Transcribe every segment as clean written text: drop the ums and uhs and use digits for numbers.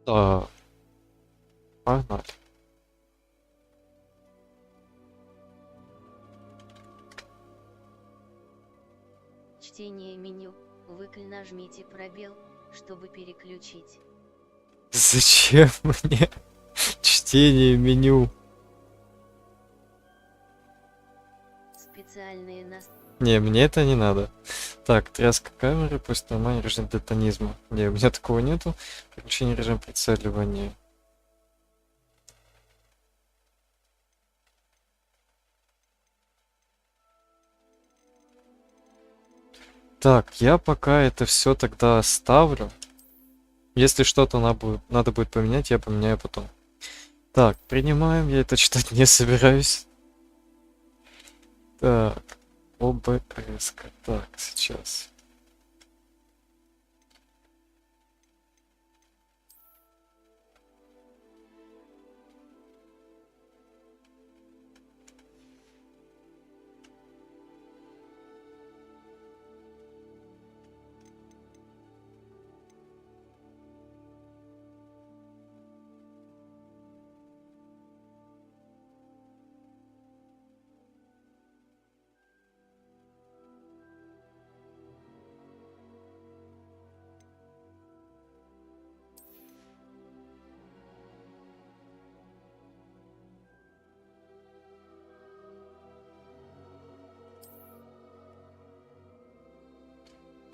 Так, погнали. Чтение меню. Нажмите пробел, чтобы переключить. Зачем мне чтение меню? Специальные настройки. Не, мне это не надо. Так, тряска камеры, пусть нормальный режим детонизма. Не, у меня такого нету. Включение режима прицеливания. Так, я пока это все тогда оставлю. Если что-то надо будет поменять, я поменяю потом. Так, принимаем, я это читать не собираюсь. Так, ОБС. Так, сейчас.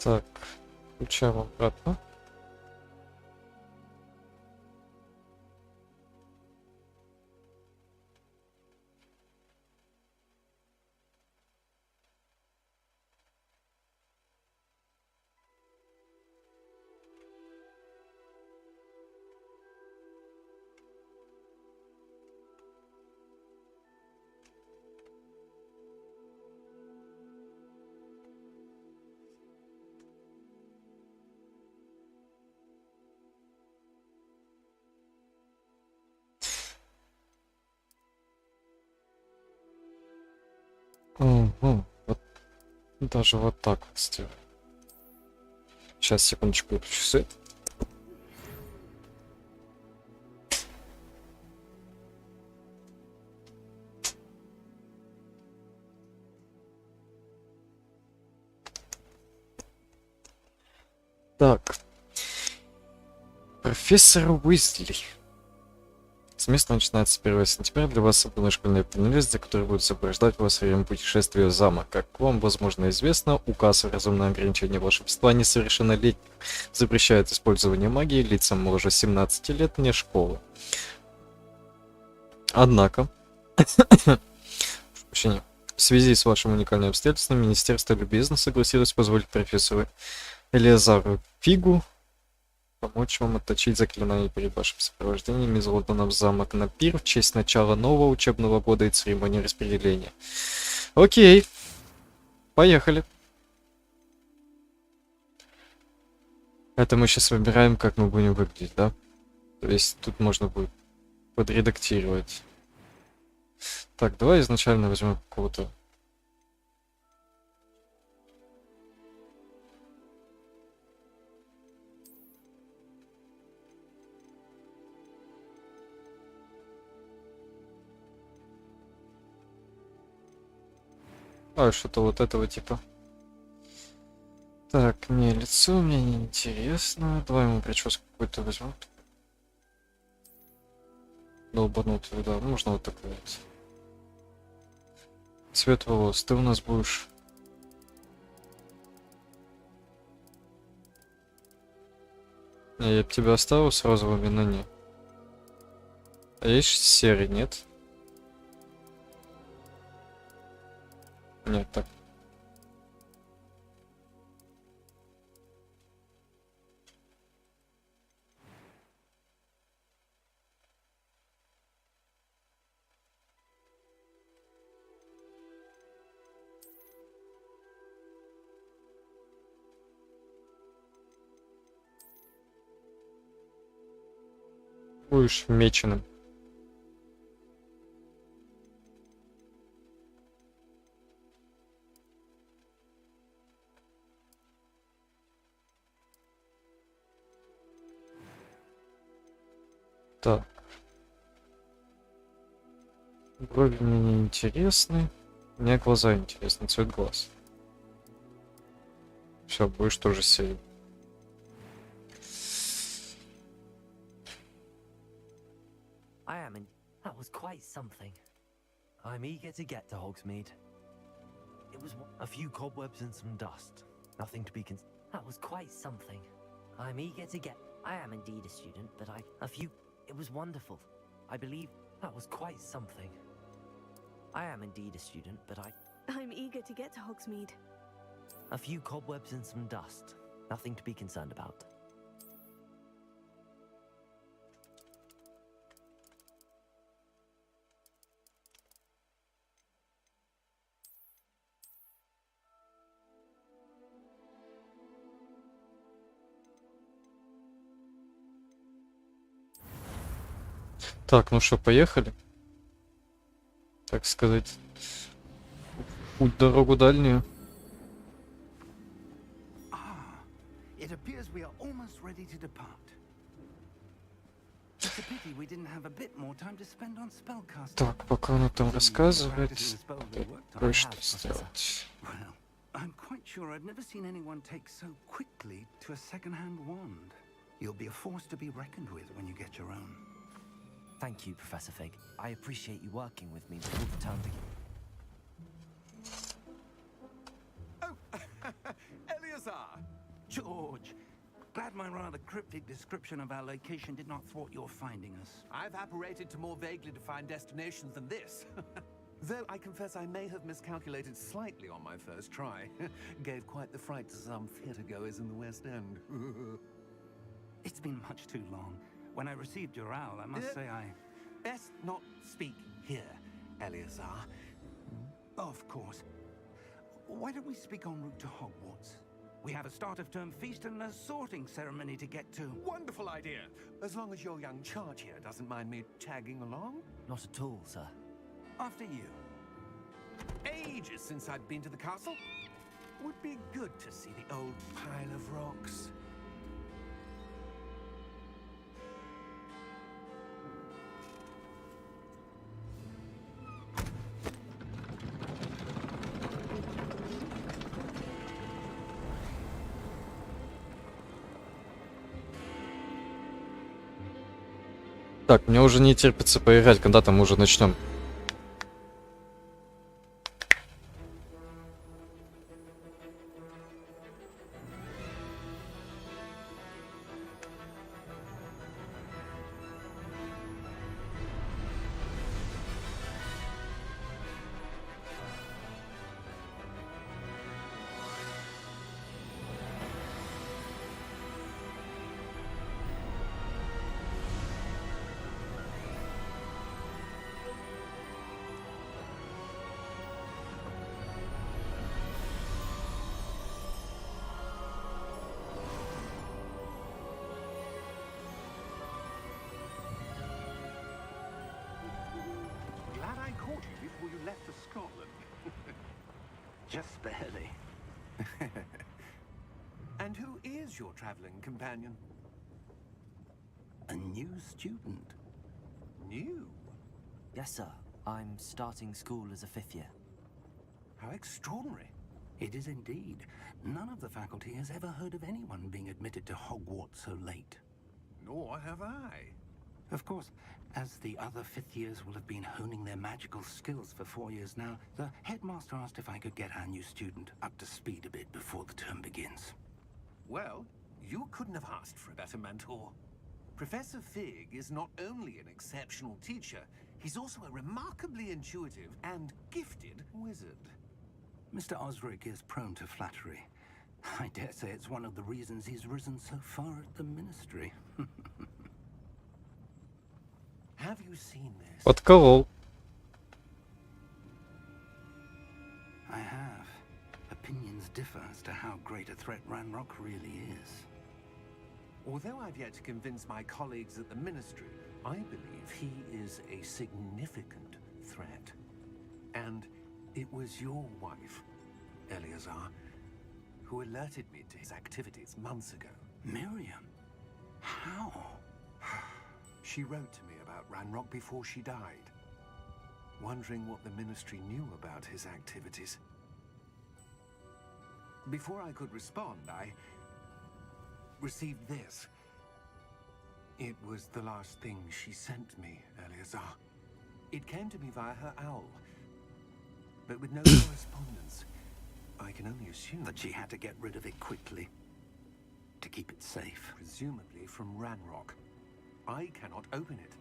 Так, включаем обратно. Угу. Вот, даже вот так вот сделаю. Сейчас, секундочку, выключу свет. Так. Профессор Уизли. Семестр начинается с 1 сентября. Для вас собраны школьные принадлежности, которые будут сопровождать вас во время путешествия в замок. Как вам, возможно, известно, указ о разумном ограничении волшебства несовершеннолетних запрещает использование магии лицам моложе 17 лет вне школы. Однако, в связи с вашим уникальным обстоятельством, Министерство любезно согласилось позволить профессору Элиазару Фигу помочь вам отточить заклинание перед вашим сопровождением из Лондона в замок на пир в честь начала нового учебного года и церемонии распределения. Окей, поехали. Это мы сейчас выбираем, как мы будем выглядеть, да? То есть тут можно будет подредактировать. Так, давай изначально возьмем какого-то. А, что-то вот этого типа. Так, не, лицо мне не интересно. Давай ему прическу какую-то возьмем. Долбанутую, да. Можно вот такой вот. Цвет волос. Ты у нас будешь. Не, я бы тебя оставил с розовыми, но не. А есть серый, нет? Нет, так. Будешь меченым. Так. Брови мне не интересны. Мне глаза интересны, цвет глаз. Все, будешь тоже сеять. That was quite something. I'm eager to get to Hogsmeade. It was a few cobwebs and some dust. Nothing to be That was quite something. I'm eager to get. I am indeed a student, but a few. It was wonderful. I believe that was quite something. I am indeed a student, but I'm eager to get to Hogsmeade. A few cobwebs and some dust. Nothing to be concerned about. Так, ну что, поехали? Так сказать, путь дорогу дальнюю. It appears we are almost ready to depart. It's a pity we didn't have a bit more time to spend on spellcasting. Так, пока она там рассказывает, кое-что сделать. Well, I'm quite sure I've never seen anyone take so quickly to a second-hand wand. You'll be a force to be reckoned with when you get your own. Thank you, Professor Fig. I appreciate you working with me before the term begins. Oh, Eleazar! George! Glad my rather cryptic description of our location did not thwart your finding us. I've apparated to more vaguely defined destinations than this. Though I confess I may have miscalculated slightly on my first try. Gave quite the fright to some theatregoers in the West End. It's been much too long. When I received your owl, I must say I... Best not speak here, Eleazar. Of course. Why don't we speak en route to Hogwarts? We have a start-of-term feast and a sorting ceremony to get to. Wonderful idea! As long as your young charge here doesn't mind me tagging along. Not at all, sir. After you. Ages since I'd been to the castle. Would be good to see the old pile of rocks. Так, мне уже не терпится поиграть, когда там уже начнем. Glad I caught you before you left for Scotland. Just barely. And who is your traveling companion? A new student. New? Yes, sir. I'm starting school as a 5th year. How extraordinary. It is indeed. None of the faculty has ever heard of anyone being admitted to Hogwarts so late. Nor have I. Of course, as the other 5th years will have been honing their magical skills for 4 years now, the headmaster asked if I could get our new student up to speed a bit before the term begins. Well, you couldn't have asked for a better mentor. Professor Fig is not only an exceptional teacher, he's also a remarkably intuitive and gifted wizard. Mr. Osric is prone to flattery. I dare say it's one of the reasons he's risen so far at the ministry. Have you seen this? Подколол. I have. Opinions differ as to how great a threat Ranrock really is. Although I've yet to convince my colleagues at the ministry, I believe he is a significant threat. And it was your wife, Eleazar, who alerted me to his activities months ago. Miriam? How? She wrote to me about Ranrock before she died, wondering what the Ministry knew about his activities. Before I could respond, I received this. It was the last thing she sent me, Eleazar. It came to me via her owl, but with no correspondence. I can only assume That she had to get rid of it quickly to keep it safe. presumably from Ranrock. I cannot open it.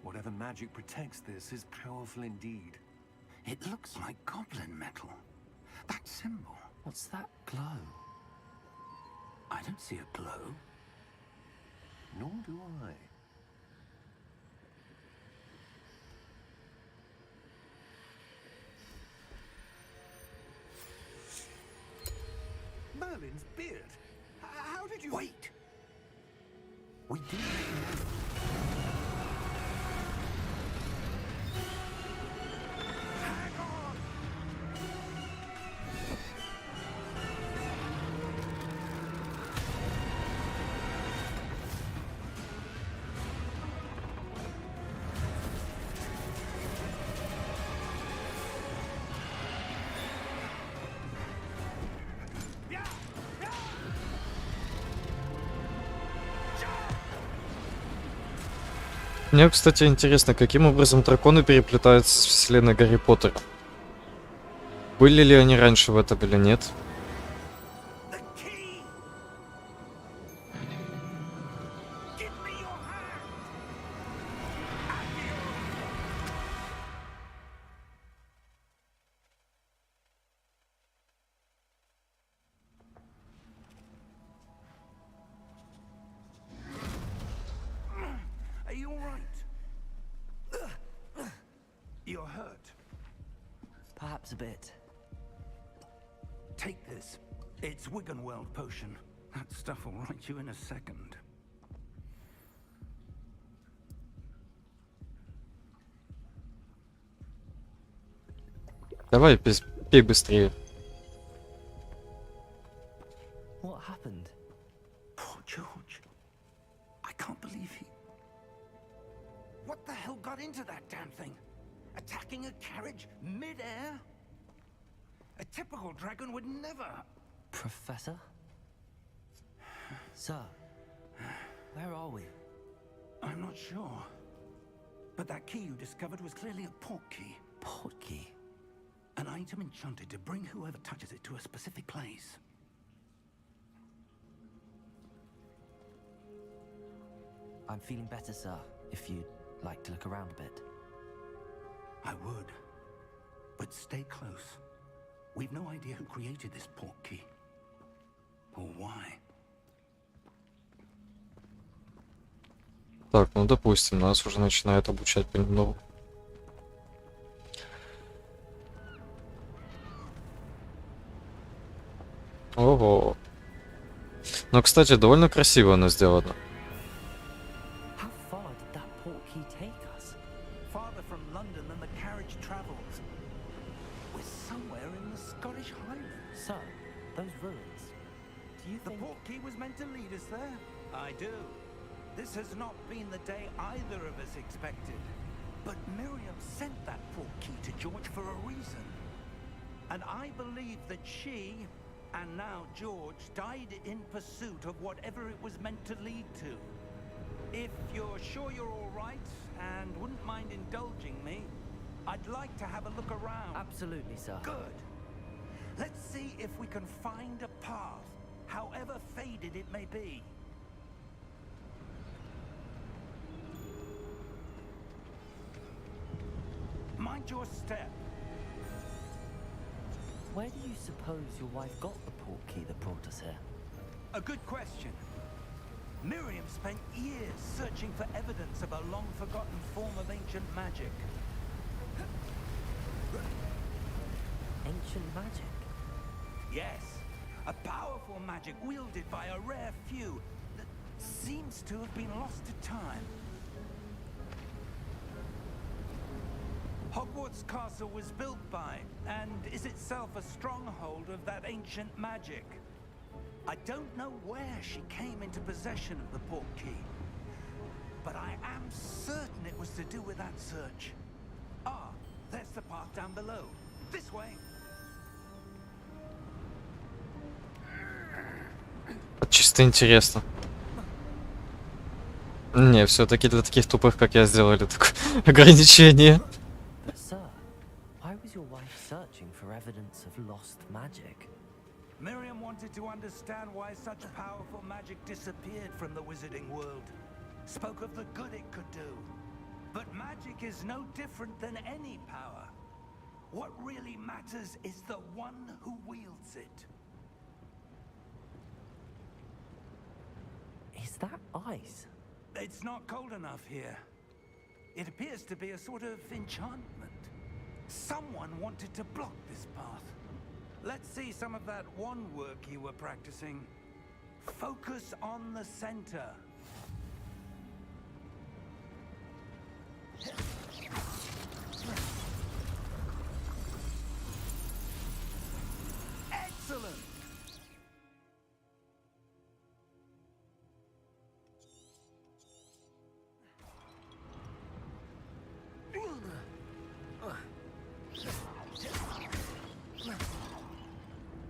Whatever magic protects this is powerful indeed. It looks like goblin metal. That symbol. What's that glow? I don't see a glow. Nor do I. Merlin's beard. How did you... Wait! We didn't. Hang on! Мне, кстати, интересно, каким образом драконы переплетаются с вселенной Гарри Поттера. Были ли они раньше в этом или нет? The key! Give me your hand! Are you all right? You're hurt. Perhaps a bit. Take this. It's Wiggenweld potion. That stuff will right you in a second. Давай, пей быстрее. What happened? Poor George. I can't believe he... What the hell got into that damn thing? Attacking a carriage mid-air? A typical dragon would never... Professor? Sir, where are we? I'm not sure. But that key you discovered was clearly a portkey. Portkey? An item enchanted to bring whoever touches it to a specific place. I'm feeling better, sir, if you'd like to look around a bit. I would. But stay close. We've no idea who created this portkey. Or why. Так, ну допустим, нас уже начинают обучать понемногу. Ого. Ну, кстати, довольно красиво она сделана. How far did that portkey take us? Farther from London than the carriage travels. We're somewhere in the Scottish Highlands. Sir, those ruins. Do you The think... portkey was meant to lead us there? I do. This has not been the day either of us expected. But Miriam sent that portkey to George for a reason. And I believe that she, and now George, died in pursuit of whatever it was meant to lead to. If you're sure you're all right and wouldn't mind indulging me, I'd like to have a look around. Absolutely, sir. Good. Let's see if we can find a path, however faded it may be. Mind your step. Where do you suppose your wife got the portkey that brought us here? A good question. Miriam spent years searching for evidence of a long-forgotten form of ancient magic. Ancient magic? Yes, a powerful magic wielded by a rare few that seems to have been lost to time. Hogwarts Castle was built by, and is itself a stronghold of that ancient magic. I don't know where she came into possession of the portkey, but I am certain it was to do with that search. Ah, there's the path down below. This way. Чисто интересно. Не, все-таки для таких тупых, как я, сделали такое ограничение. But sir, why was your wife searching for evidence of lost magic? Miriam wanted to understand why such powerful magic disappeared from the wizarding world. Spoke of the good it could do. But magic is no different than any power. What really matters is the one who wields it. Is that ice? It's not cold enough here. It appears to be a sort of enchantment. Someone wanted to block this path. Let's see some of that wand work you were practicing. Focus on the center. Excellent!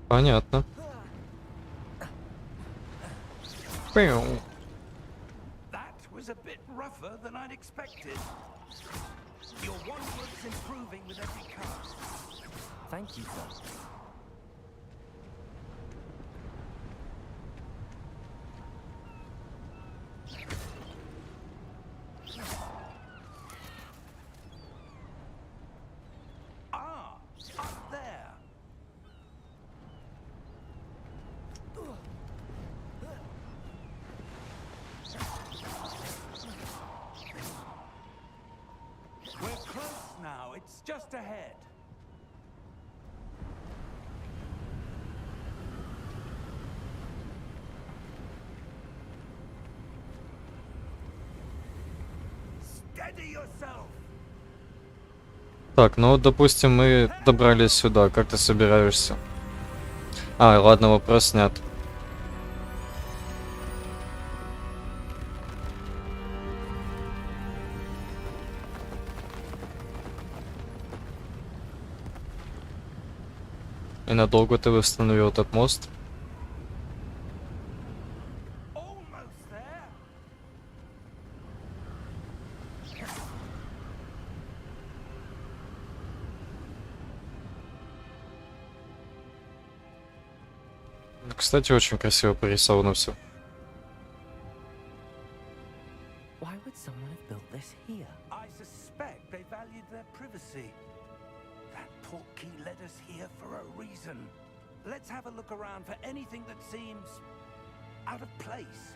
Понятно. Пиу. That was a bit rougher than I'd expected. Your wand work's improving with every cast. Thank you, sir. Ah, up there. We're close now. It's just ahead. Steady yourself. Так, ну вот, допустим, мы добрались сюда. Как ты собираешься? А, ладно, вопрос снят. И надолго ты восстановил этот мост? Almost there. Ну, кстати, очень красиво порисовано все. Why would someone have built this here? I suspect they valued their privacy. That portkey led us here for a reason. Let's have a look around for anything that seems out of place.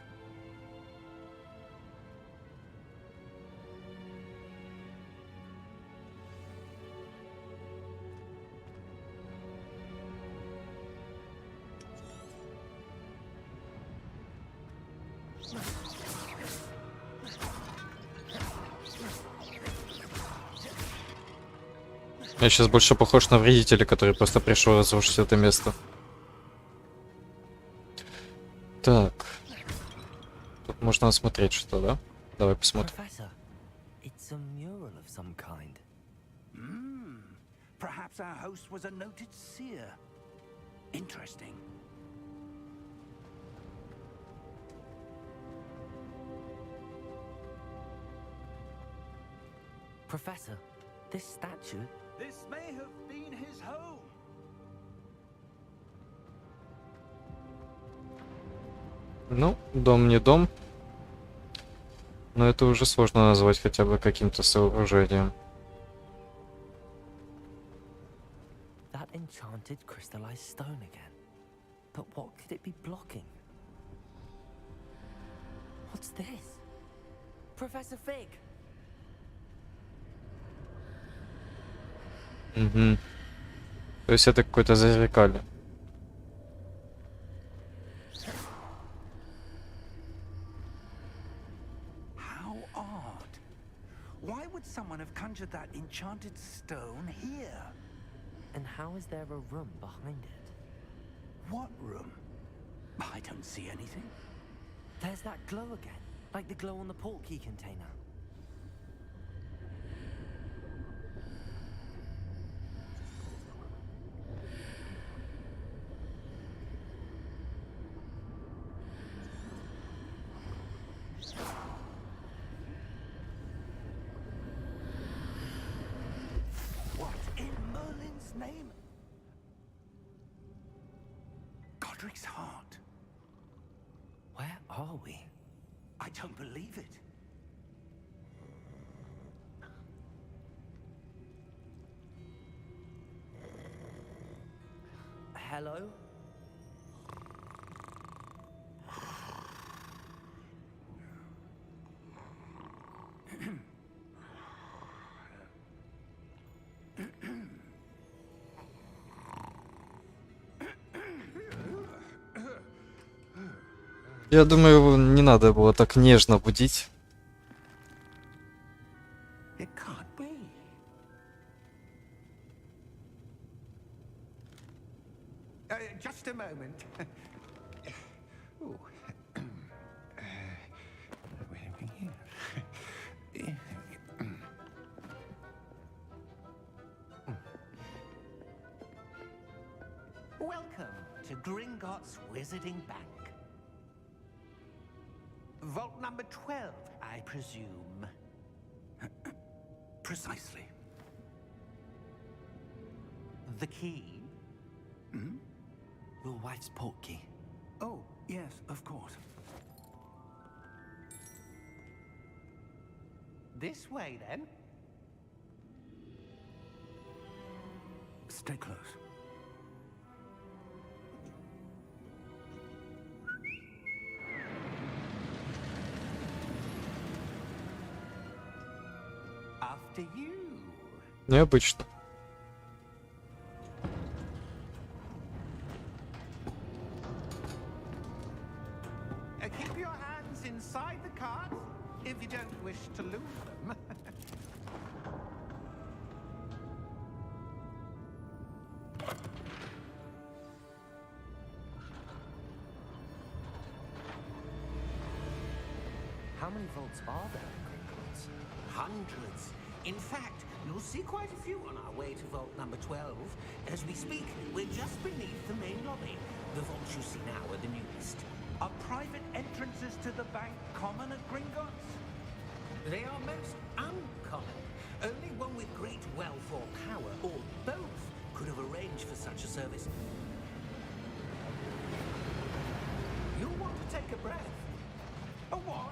Я сейчас больше похож на вредителя, который просто пришел разрушить это место. Так. Тут можно осмотреть что, да? Давай посмотрим. Professor, it's a mural of some kind. Perhaps our host was a noted seer. Interesting. Professor, this statue... This may have been his home. Ну, дом не дом. Но это уже сложно назвать хотя бы каким-то сооружением. That enchanted crystallized stone again. But what could it be blocking? What's this? Professor Fig! Угу. То есть это какое-то зазеркалье. How odd. Why would someone have conjured that enchanted stone here? And how is there a room behind it? What room? I don't see anything. There's that glow again. Like the glow on the portkey container. What in Merlin's name? Godric's heart. Where are we? I don't believe it. Hello? Я думаю, не надо было так нежно будить. It can't be. Just a moment. Ooh. Welcome to Gringotts Wizarding Bank. Vault number 12, I presume. Precisely. The key? Hmm? Your wife's portkey. Oh, yes, of course. This way, then. Stay close. After you. Необычно. Keep your hands inside the cart if you don't wish to lose them. How many vaults are there in Gringotts? Hundreds. In fact, you'll see quite a few on our way to vault number 12. As we speak, we're just beneath the main lobby. The vaults you see now are the newest. Are private entrances to the bank common at Gringotts? They are most uncommon. Only one with great wealth or power, or both, could have arranged for such a service. You'll want to take a breath. A what?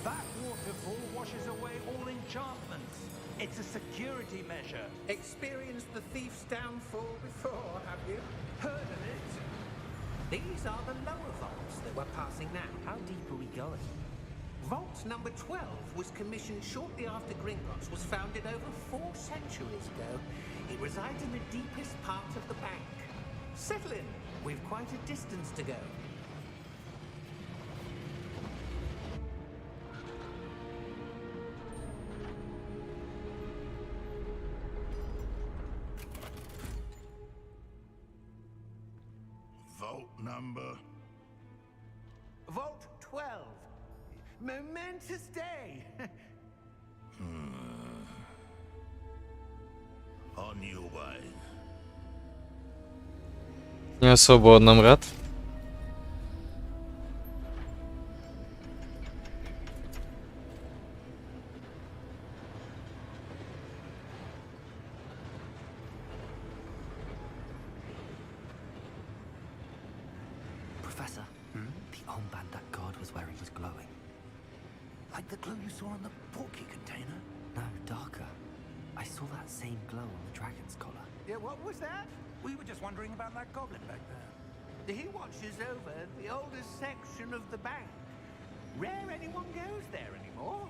That waterfall washes away all enchantments. It's a security measure. Experienced the thief's downfall before, have you? Heard of it? These are the lower vaults that we're passing now. How deep are we going? Vault number 12 was commissioned shortly after Gringotts was founded over 4 centuries ago. It resides in the deepest part of the bank. Settle in. We've quite a distance to go. Vault number. Vault 12. Momentous day. On your way. Не особо нам рад. Professor, the armband that guard was wearing was glowing. Like the glow you saw on the portkey container? No, darker. I saw that same glow on the dragon's collar. Yeah, what was that? We were just wondering about that goblin back there. He watches over the oldest section of the bank. Rare anyone goes there anymore.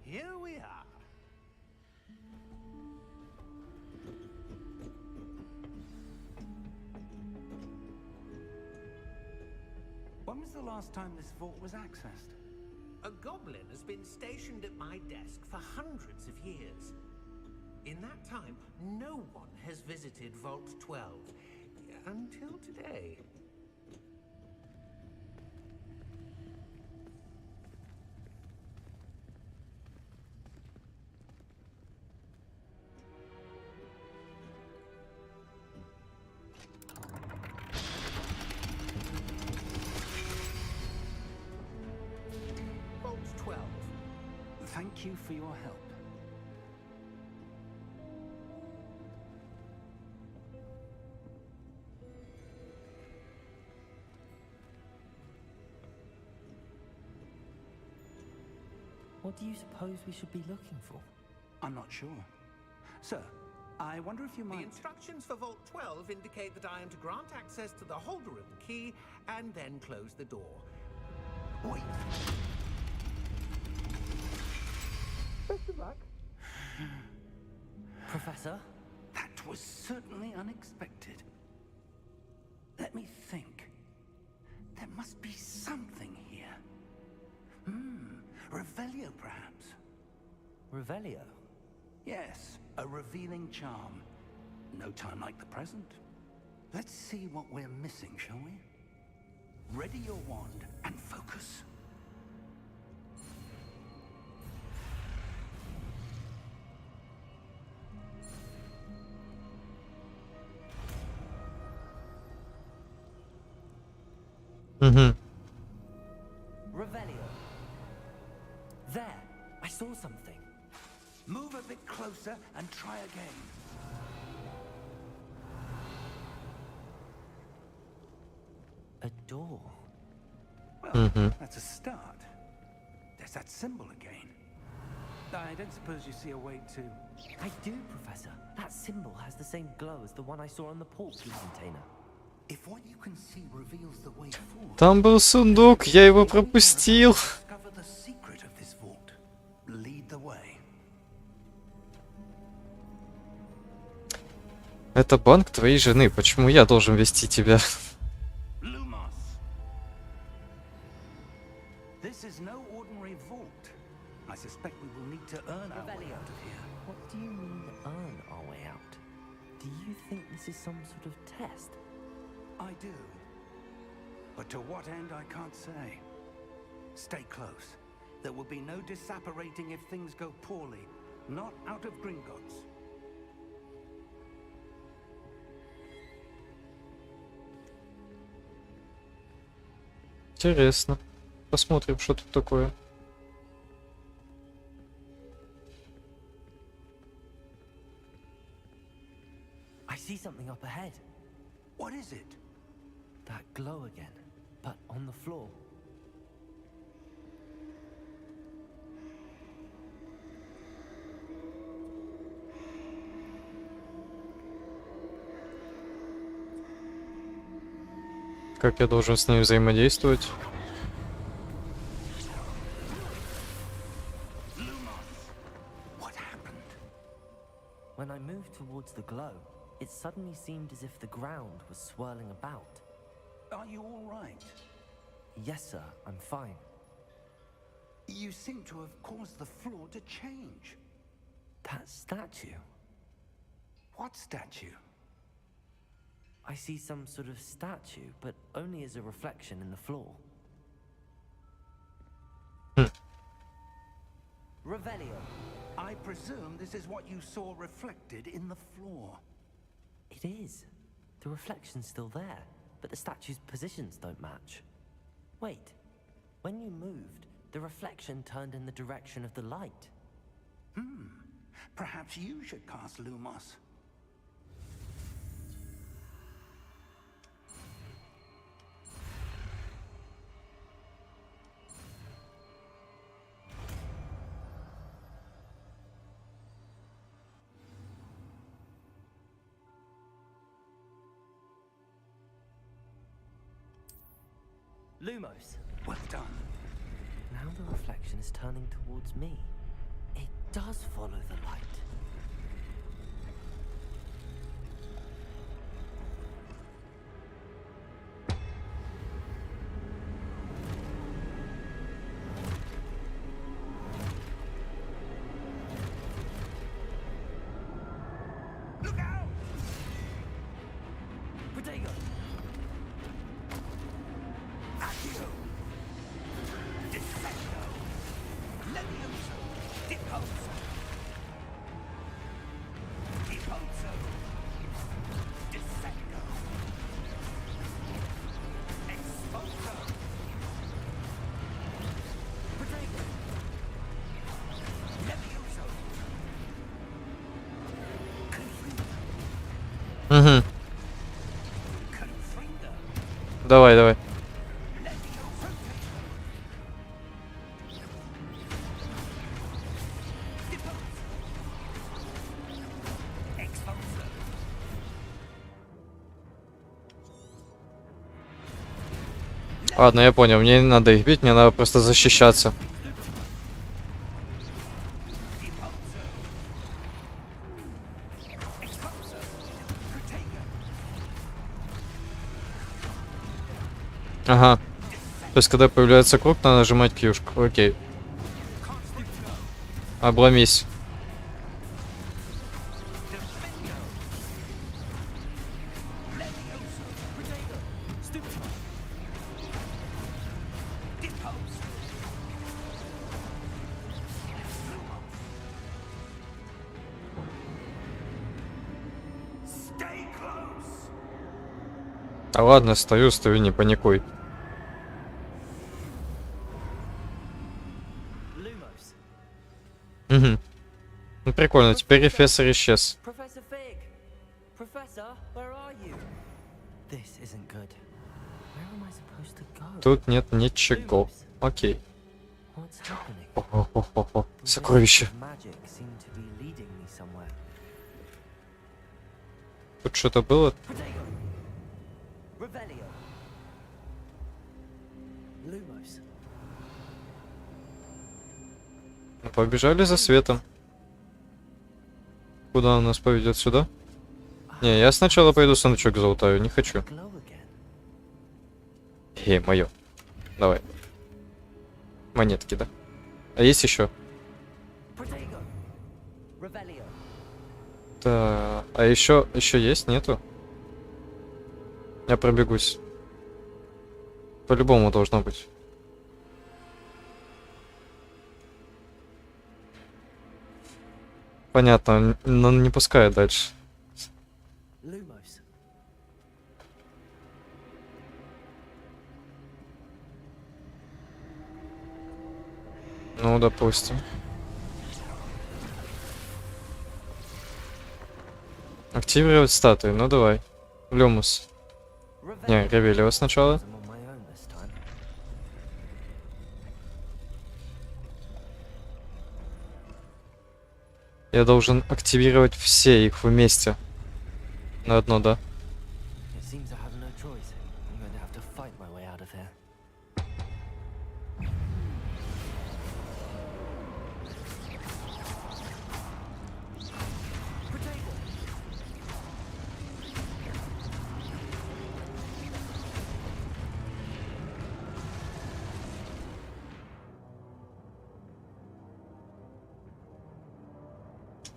Here we are. When was the last time this vault was accessed? goblin has been stationed at my desk for hundreds of years. In that time, no one has visited Vault 12 until today. Vault 12. Thank you for your help. What do you suppose we should be looking for? I'm not sure. Sir, I wonder if you The might... instructions for Vault 12 indicate that I am to grant access to the holder of the key and then close the door. Wait. Best of luck. Professor? That was certainly unexpected. Let me think. There must be something here. Revelio, perhaps? Revelio? Yes, a revealing charm. No time like the present. Let's see what we're missing, shall we? Ready your wand and focus. Угу. Revelio. There, I saw something. Move a bit closer and try again. A door. Well, Mhm. that's a start. There's that symbol again. I don't suppose you see a way to... I do, Professor. That symbol has the same glow as the one I saw on the portkey container. If what you can see reveals the way forward... Там был сундук, я его пропустил. Discover the secret of this vault. Lead the way. Это банк твоей жены. Почему я должен вести тебя? Lumos. This is no ordinary vault. I suspect we will need to earn our way out of here. What do you mean, earn our way out? Do you think this is some sort of test? I do. But to what end, I can't say. Stay close. There will be no disapparating if things go poorly. Not out of Gringotts. Интересно. Посмотрим, что тут такое. I see something up ahead. What is it? That glow again, but on the floor. Как я должен с ней взаимодействовать? What happened? When I moved towards the glow, it suddenly seemed as if the ground was swirling about. Are you all right? Yes, sir, I'm fine. You seem to have caused the floor to change. That statue. What statue? I see some sort of statue, but only as a reflection in the floor. Revelio. I presume this is what you saw reflected in the floor. It is. The reflection's still there, but the statue's positions don't match. Wait. When you moved, the reflection turned in the direction of the light. Perhaps you should cast Lumos. Lumos. Well done. Now the reflection is turning towards me. It does follow the light. Давай, давай. Ладно, я понял, мне не надо их бить, мне надо просто защищаться. Ага. То есть, когда появляется круг, надо нажимать Q-шку. Окей. Обломись. А ладно, стою, не паникуй. Угу. Ну прикольно, теперь профессор исчез. Professor Fig! Professor, where are you? This isn't good. Where am I supposed to go? Тут нет ничего. Окей. What's happening? О-хо-хо-хо. Сокровище. Magic seemed to be leading me somewhere. Тут что-то было? Protego! Revelio! Lumos! Ну, побежали за светом. Куда он нас поведет? Сюда? Не, я сначала пойду сундучок залутаю, не хочу. Glow again. Эй, мое. Давай. Монетки, да? А есть еще? Protego! Revelio! Да. А еще есть? Нету? Я пробегусь. По-любому должно быть. Понятно, но не пускает дальше. Lumos! Ну, допустим. Активировать статуи, ну давай. Люмус. Не, Ревелио сначала. I'm on my own this time. Я должен активировать все их вместе. На одно, да? It seems I have no choice. I'm going to have to fight my way out of here. Protego!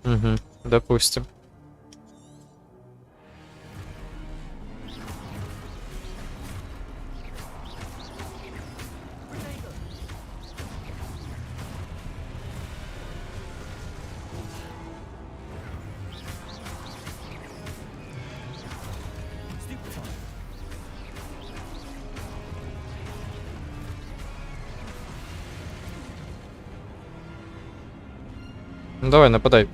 Угу, допустим. Ну давай, нападай.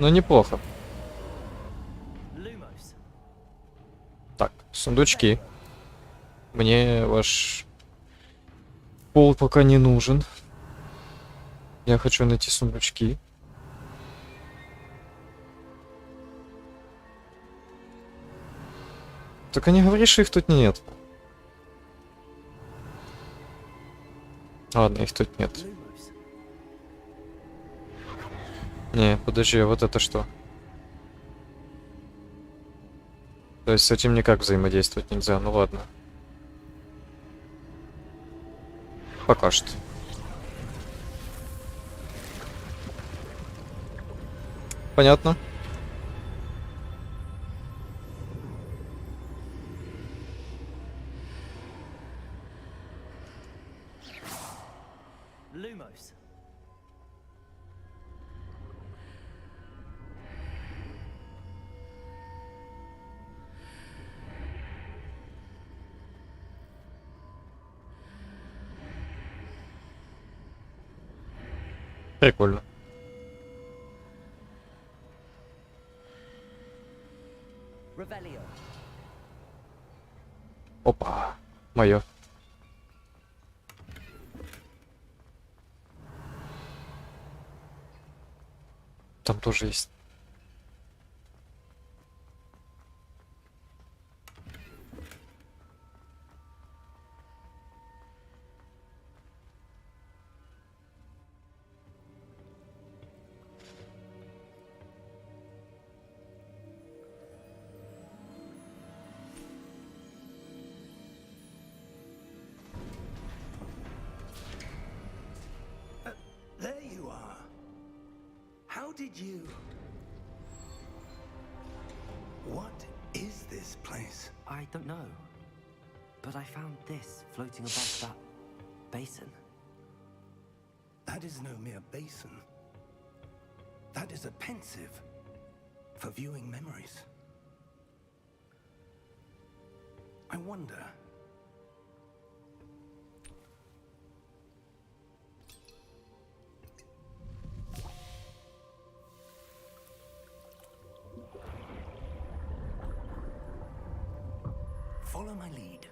Ну неплохо. Lumos! Так, сундучки. Мне ваш пол пока не нужен. Я хочу найти сундучки. Только не говори, что их тут нет. Ладно, их тут нет. Lumos! Не, подожди, а вот это что? То есть с этим никак взаимодействовать нельзя, ну ладно. Пока что. Понятно. Прикольно. Revelio. Опа. Моё. Там тоже есть. There you are. How did you... What is this place? I don't know. But I found this floating above that basin. That is no mere basin. That is a pensive for viewing memories. I wonder... Follow my lead.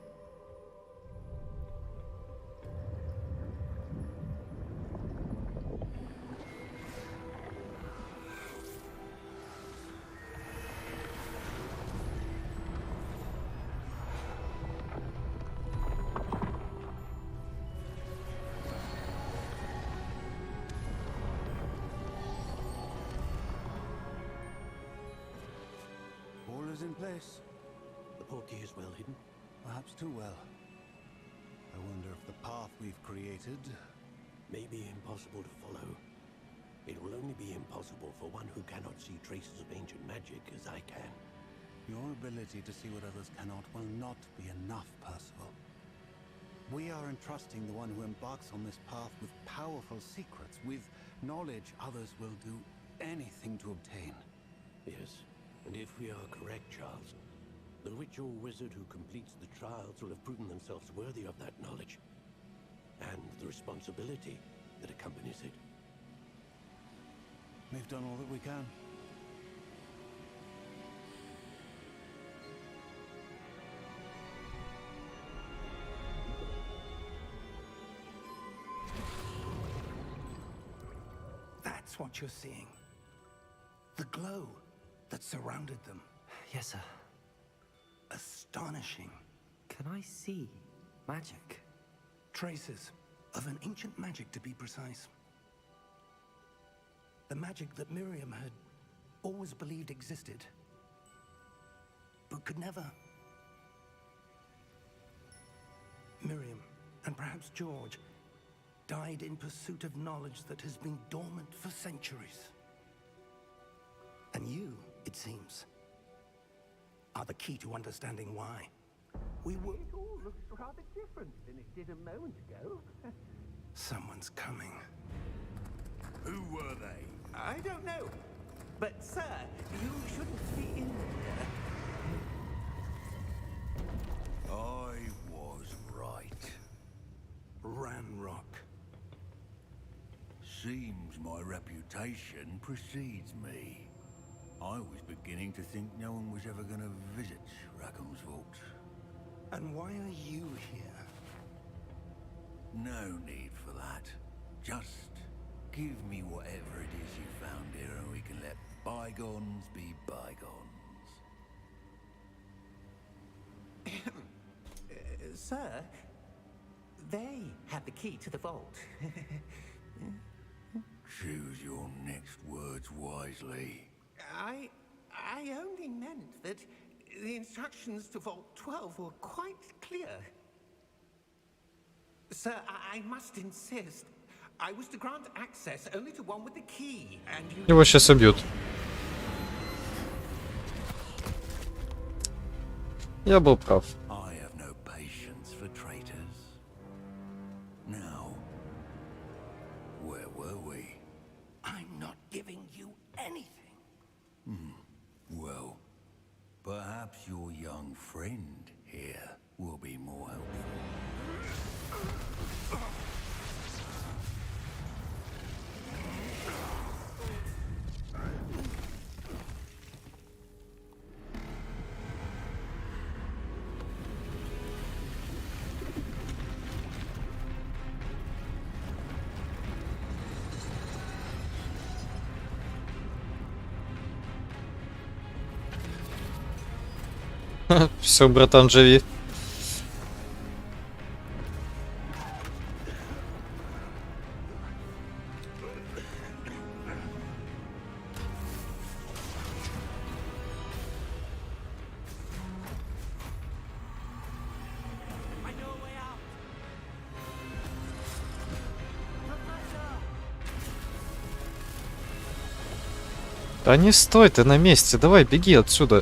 All is in place. The portkey is well hidden. Perhaps too well. I wonder if the path we've created... May be impossible to follow. It will only be impossible for one who cannot see traces of ancient magic as I can. Your ability to see what others cannot will not be enough, Percival. We are entrusting the one who embarks on this path with powerful secrets, with knowledge others will do anything to obtain. Yes, and if we are correct, Charles, the witch or wizard who completes the trials will have proven themselves worthy of that knowledge, and the responsibility that accompanies it. We've done all that we can. That's what you're seeing. The glow that surrounded them. Yes, sir. Astonishing. Can I see magic? Traces of an ancient magic, to be precise. The magic that Miriam had always believed existed, but could never. Miriam, and perhaps George, died in pursuit of knowledge that has been dormant for centuries. And you, it seems, are the key to understanding why. We were... It all looks rather different than it did a moment ago. Someone's coming. Who were they? I don't know. But, sir, you shouldn't be in here. I was right. Ranrock. Seems my reputation precedes me. I was beginning to think no one was ever going to visit Rackham's vault. And why are you here? No need for that. Just give me whatever it is you found here and we can let bygones be bygones. Sir, they have the key to the vault. Choose your next words wisely. I only meant that the instructions to Vault 12 were quite clear. Sir, I must insist. I was to grant access only to one with the key, and you... Его сейчас убьют. Я был прав. I have no patience for traitors. Now, where were we? I'm not giving you anything. Well, perhaps your young friend here will be more helpful. Все, братан, живи. Да не стой ты на месте, давай беги отсюда.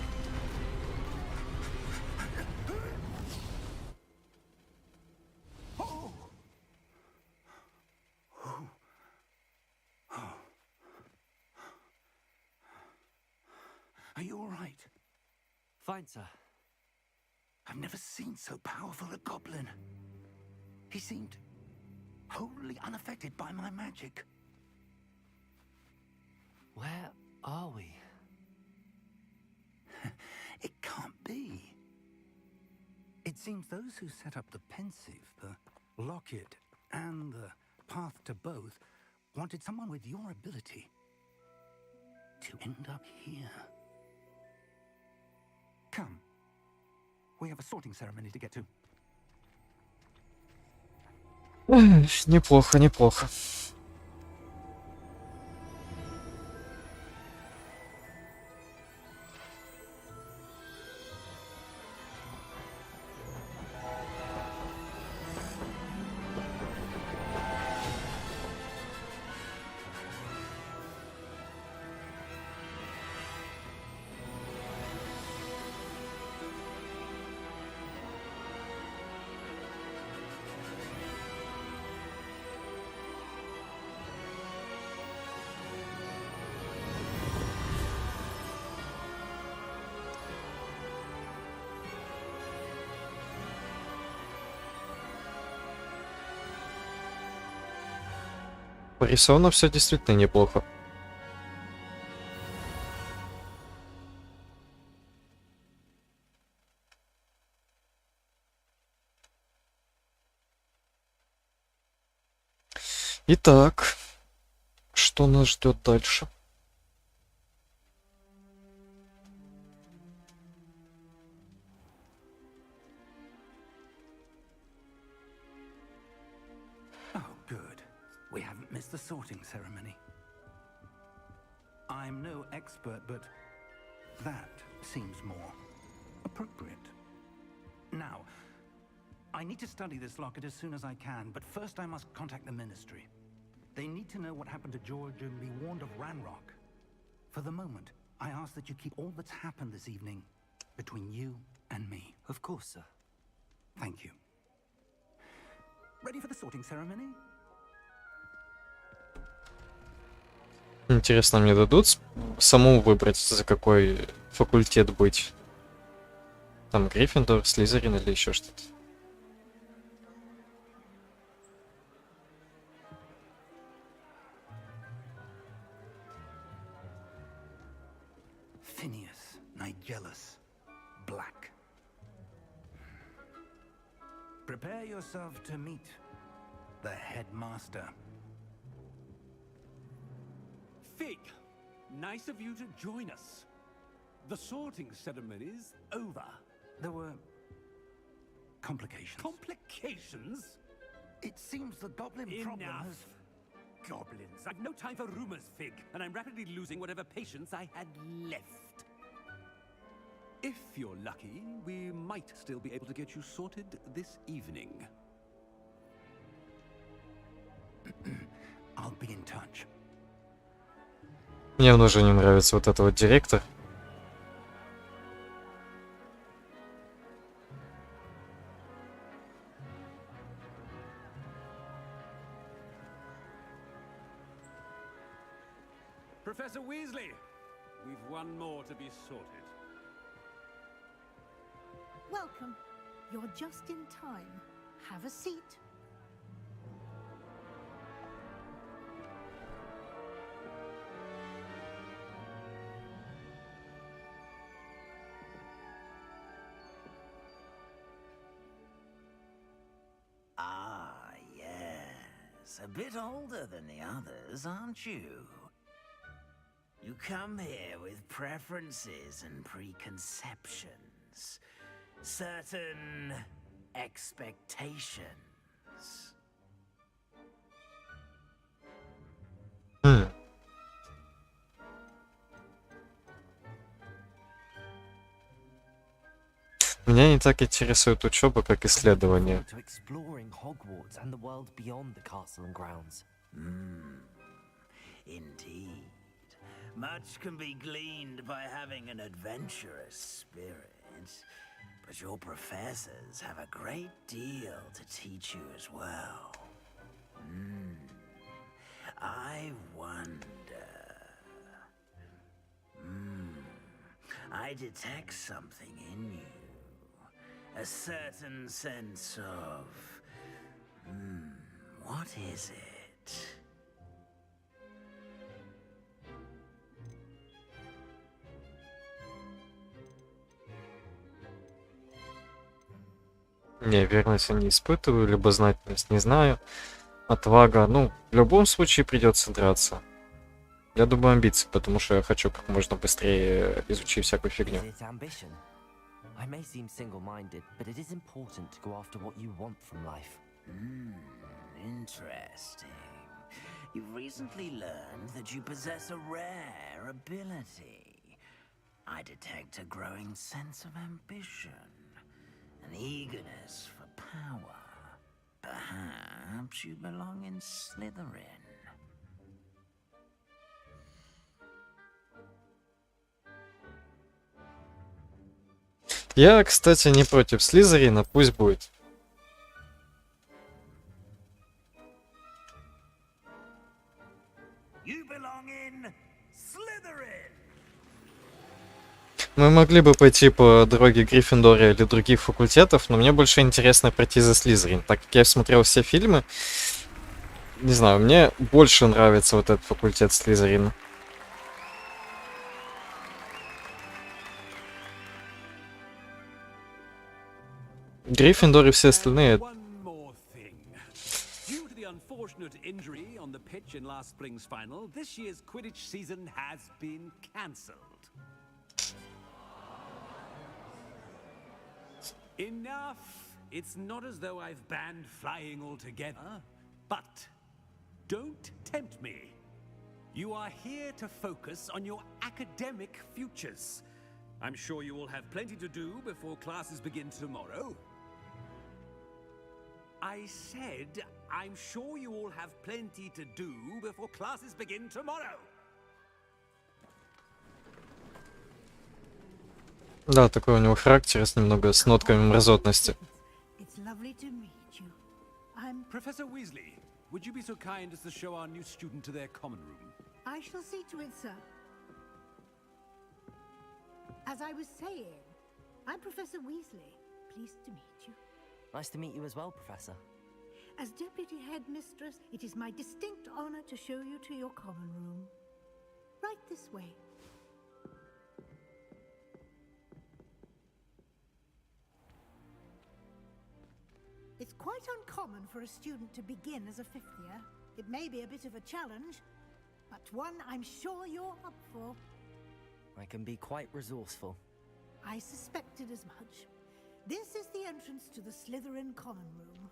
Are you all right? Fine, sir. I've never seen so powerful a goblin. He seemed wholly unaffected by my magic. Where are we? It can't be. It seems those who set up the pensive, the locket, and the path to both wanted someone with your ability to end up here. Come. We have a sorting ceremony to get to. Неплохо, неплохо. Порисовано все действительно неплохо. Итак, что нас ждет дальше? Oh, good. We haven't missed the sorting ceremony. I'm no expert, but that seems more appropriate. Now, I need to study this locket as soon as I can, but first I must contact the Ministry. They need to know what happened to George and be warned of Ranrock. For the moment, I ask that you keep all that's happened this evening between you and me. Of course, sir. Thank you. Ready for the sorting ceremony? Интересно, мне дадут самому выбрать, за какой факультет быть? Там Гриффиндор, Слизерин или еще что-то? Phineas, Nigellus, Black. Prepare yourself to meet the headmaster. Fig, nice of you to join us. The sorting ceremony's over. There were complications. Complications? It seems the goblin problem Enough. has... Goblins. I've no time for rumors, Fig, and I'm rapidly losing whatever patience I had left. If you're lucky, we might still be able to get you sorted this evening. I'll be in touch. Мне уже не нравится вот этот вот директор. Professor Weasley, we've one more to be sorted. Welcome. You're just in time. Have a seat. Ah, yes. A bit older than the others, aren't you? You come here with preferences and preconceptions. certain expectations. Хм. Меня не так интересует учеба, как исследование. To exploring Hogwarts and the world beyond the castle and grounds. Indeed. Much can be gleaned by having an adventurous spirit. But your professors have a great deal to teach you as well. I wonder. I detect something in you. A certain sense of... what is it? Не, верность я не испытываю, либо знательность не знаю. Отвага, ну, в любом случае придется драться. Я думаю, амбиции, потому что я хочу как можно быстрее изучить всякую фигню. Is it ambition? I may seem single-minded, but it is important to go after what you want from life. Interesting. You've recently learned that you possess a rare ability. I detect a growing sense of ambition, an eagerness for power. Perhaps you belong in Slytherin. Я, кстати, не против Слизерина, пусть будет. You belong in Slytherin. Мы могли бы пойти по дороге Гриффиндора или других факультетов, но мне больше интересно пройти за Слизерин. Так как я смотрел все фильмы, не знаю, мне больше нравится вот этот факультет Слизерина. Гриффиндор и все остальные... One more thing. Due to the unfortunate injury on the pitch in last spring's final, this year's Quidditch season has been cancelled. Enough! It's not as though I've banned flying altogether, but don't tempt me. You are here to focus on your academic futures. I'm sure you will have plenty to do before classes begin tomorrow. I said, I'm sure you all have plenty to do before classes begin tomorrow. Да, такой у него характер с немного с нотками мразотности. It's lovely to meet you. I'm... Professor Weasley, would you be so kind as to show our new student to their common room? I shall see to it, sir. As I was saying, I'm Professor Weasley. Pleased to meet you. Nice to meet you as well, Professor. As Deputy Headmistress, it is my distinct honor to show you to your common room. Right this way. It's quite uncommon for a student to begin as a fifth year. It may be a bit of a challenge, but one I'm sure you're up for. I can be quite resourceful. I suspected as much. This is the entrance to the Slytherin common room.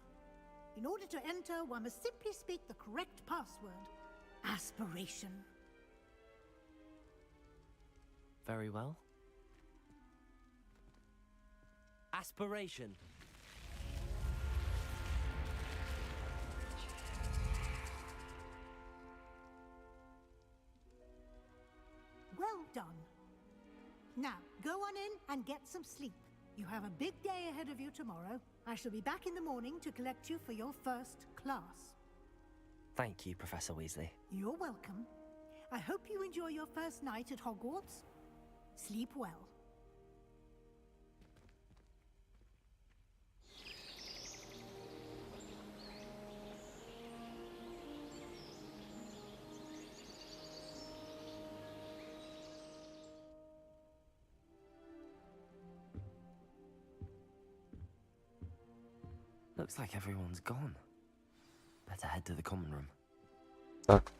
In order to enter, one must simply speak the correct password. Aspiration. Very well. Aspiration. Well done. Now, go on in and get some sleep. You have a big day ahead of you tomorrow. I shall be back in the morning to collect you for your first class. Thank you, Professor Weasley. You're welcome. I hope you enjoy your first night at Hogwarts. Sleep well. Looks like everyone's gone. Better head to the common room. Так.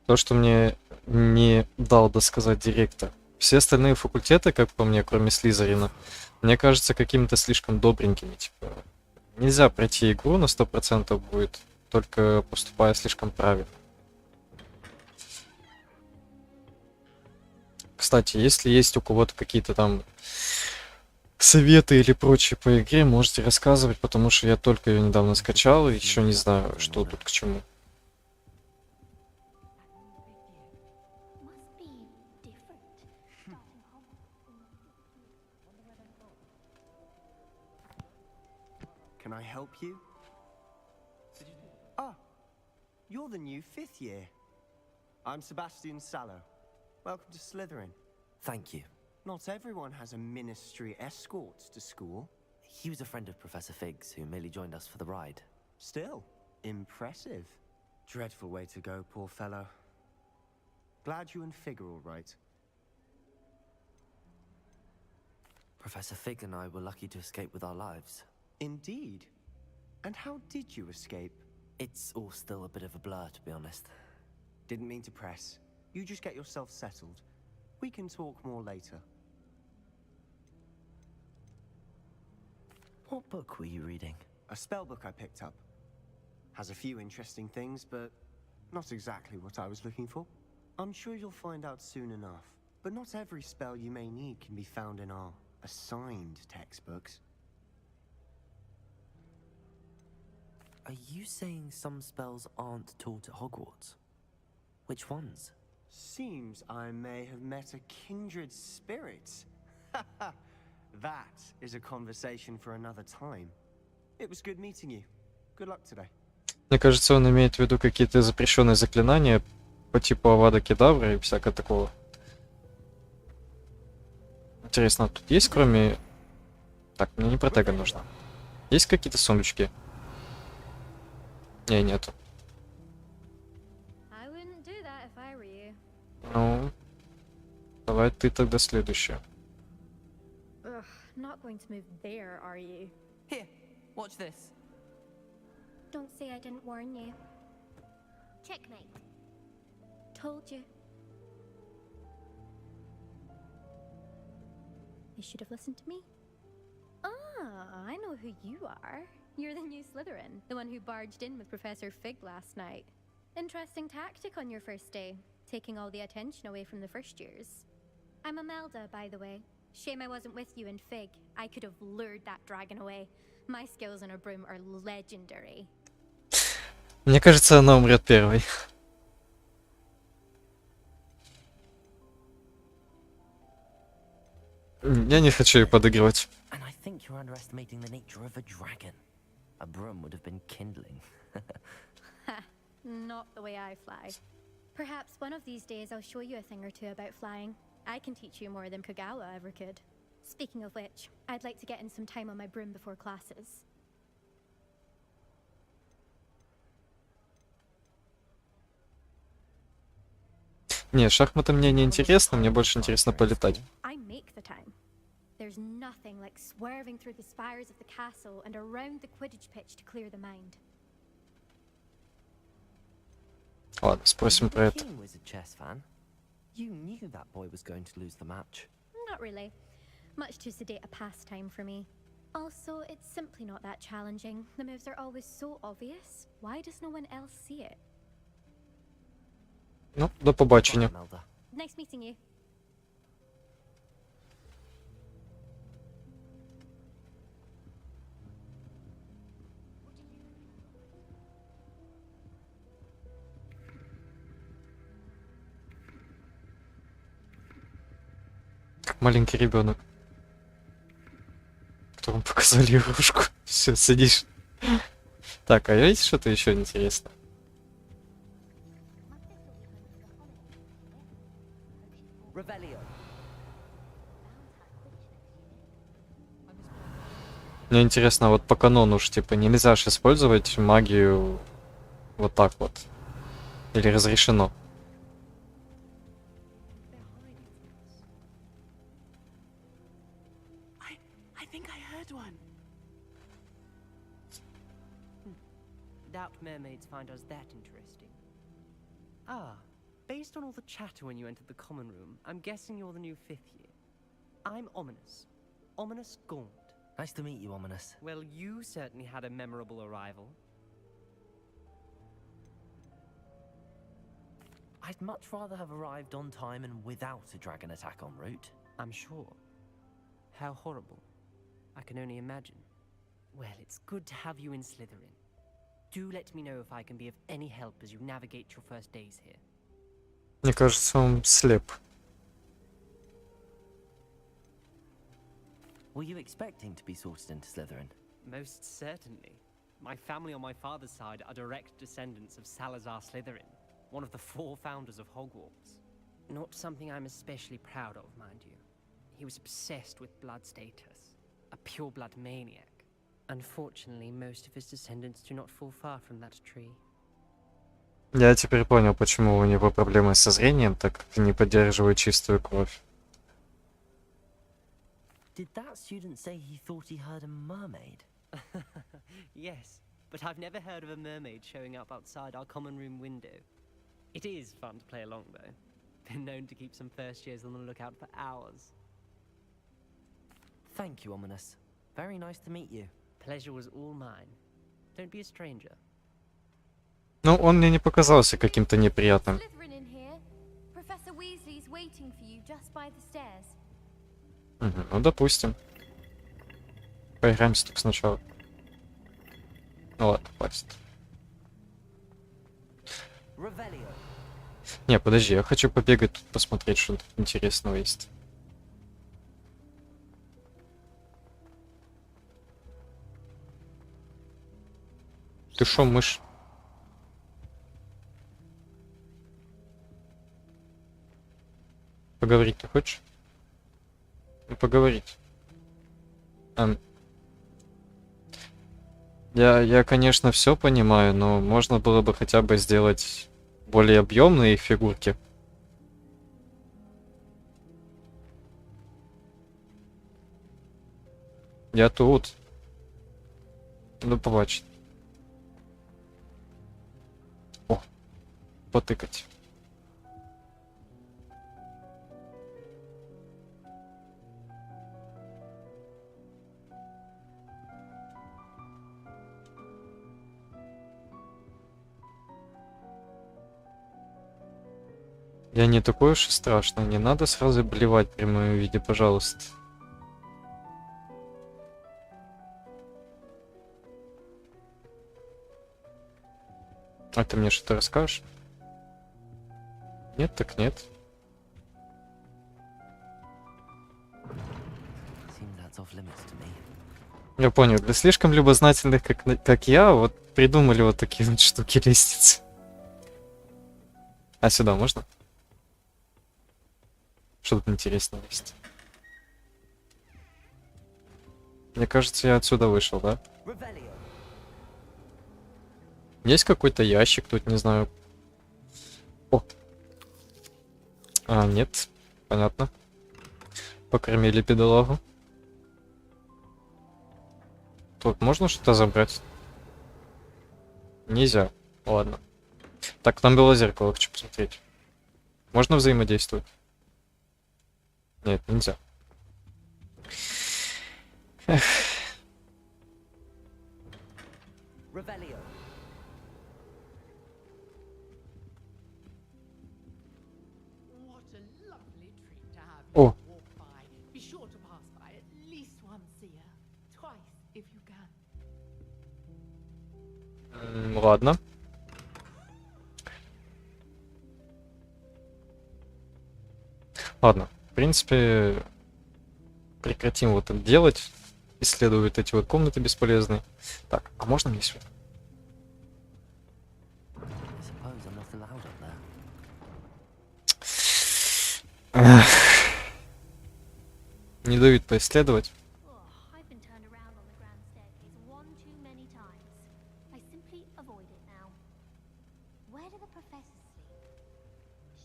То, что мне не дал досказать директор. Все остальные факультеты, как по мне, кроме Слизерина, мне кажется какими-то слишком добренькими. Типа, нельзя пройти игру на 100% будет, только поступая слишком правильно. Кстати, если есть у кого-то какие-то там советы или прочее по игре, можете рассказывать, потому что я только ее недавно скачал и еще не знаю, что тут к чему. Can I help you? Ah, you're the new 5th year. I'm Sebastian Sallow. Welcome to Slytherin. Thank you. Not everyone has a ministry escort to school. He was a friend of Professor Fig's who merely joined us for the ride. Still, impressive. Dreadful way to go, poor fellow. Glad you and Fig are all right. Professor Fig and I were lucky to escape with our lives. Indeed. And how did you escape? It's all still a bit of a blur, to be honest. Didn't mean to press. You just get yourself settled. We can talk more later. What book were you reading? A spell book I picked up. Has a few interesting things, but not exactly what I was looking for. I'm sure you'll find out soon enough. But not every spell you may need can be found in our assigned textbooks. Are you saying some spells aren't taught at Hogwarts? Which ones? Seems I may have met a kindred spirit. That is a conversation for another time. It was good meeting you. Good luck today. Мне кажется, он имеет в виду какие-то запрещенные заклинания по типу Авада Кедавра и всякое такого. Интересно, тут есть кроме... Так, мне не протега нужно. Есть какие-то сундучки? Не, нету. Ну, давай ты тогда следующая. Not going to move there, are you? Here, watch this. Don't say I didn't warn you. Checkmate. Told you. You should have listened to me. Ah, I know who you are. You're the new Slytherin, the one who barged in with Professor Fig last night. Interesting tactic on your first day, taking all the attention away from the first years. I'm Imelda, by the way. Shame I wasn't with you in Fig. I could have lured that dragon away. My skills on a broom are legendary. Мне кажется, она умрет первой. Я не хочу ей подыгрывать. And I think you're underestimating the nature of a dragon. A broom would have been kindling. Ha, not the way I fly. Perhaps one of these days I'll show you a thing or two about flying. I can teach you more than Kagawa ever could. Speaking of which, I'd like to get in some time on my broom before classes. Не, шахматы мне не интересно, мне больше интересно полетать. I make the time. There's nothing like swerving through the spires of the castle and around the Quidditch pitch to clear the mind. Ладно, спросим про это. King was a chess fan. You knew that boy was going to lose the match. Not really. Much too sedate a pastime for me. Also, it's simply not that challenging. The moves are always so obvious. Why does no one else see it? Ну, до побачення. Nice meeting you. Как маленький ребенок, которому показали игрушку. Все, сидишь. Так, а есть что-то еще интересное? Мне интересно, вот по канону уж типа нельзя же использовать магию вот так вот. Или разрешено? I think I heard one. Doubt mermaids find us that interesting. Ah, they Based on all the chatter when you entered the common room, I'm guessing you're the new 5th year. I'm Ominous. Ominous Gaunt. Nice to meet you, Ominous. Well, you certainly had a memorable arrival. I'd much rather have arrived on time and without a dragon attack en route. I'm sure. How horrible. I can only imagine. Well, it's good to have you in Slytherin. Do let me know if I can be of any help as you navigate your first days here. Мне кажется, он слеп. Were you expecting to be sorted into Slytherin? Most certainly. My family on my father's side are direct descendants of Salazar Slytherin, one of the 4 founders of Hogwarts. Not something I'm especially proud of, mind you. He was obsessed with blood status, a pure-blood maniac. Unfortunately, most of his descendants do not fall far from that tree. Я теперь понял, почему у него проблемы со зрением, так как не поддерживает чистую кровь. Did that student say he thought he heard a mermaid? Yes, but I've never heard of a mermaid showing up outside our common room window. It is fun to play along, though. Been known to keep some first years on the lookout for hours. Thank you, Ominous. Very nice to meet you. Pleasure was all mine. Don't be a stranger. Ну, он мне не показался каким-то неприятным. Slytherin in here. Professor Weasley's waiting for you just by the stairs. Ну, допустим. Поиграемся только сначала. Ну ладно, хватит. Не, подожди, я хочу побегать тут, посмотреть, что тут интересного есть. Ты шо, мышь? Поговорить ты хочешь? Ну, поговорить. Я, конечно, все понимаю, но можно было бы хотя бы сделать более объемные фигурки. Я тут. Ну, побачить. О, потыкать. Я не такой уж и страшный, не надо сразу блевать при моем виде, пожалуйста. А ты мне что-то расскажешь? Нет, так нет. Я понял, для слишком любознательных, как я, вот придумали вот такие вот штуки лестницы. А сюда можно? Что тут интересного есть? Мне кажется, я отсюда вышел, да? Есть какой-то ящик тут, не знаю. О! А, нет. Понятно. Покормили бедолагу. Тут можно что-то забрать? Нельзя. Ладно. Так, там было зеркало, хочу посмотреть. Можно взаимодействовать? Нет, нельзя. Эх. О! Ладно. Ладно. В принципе, прекратим вот это делать. Исследовать эти вот комнаты бесполезные. Так, а можно мне сюда? Не дают поисследовать. I've been turned around on the grand staircase one too many times. I simply avoid it now. Where do the professors sleep?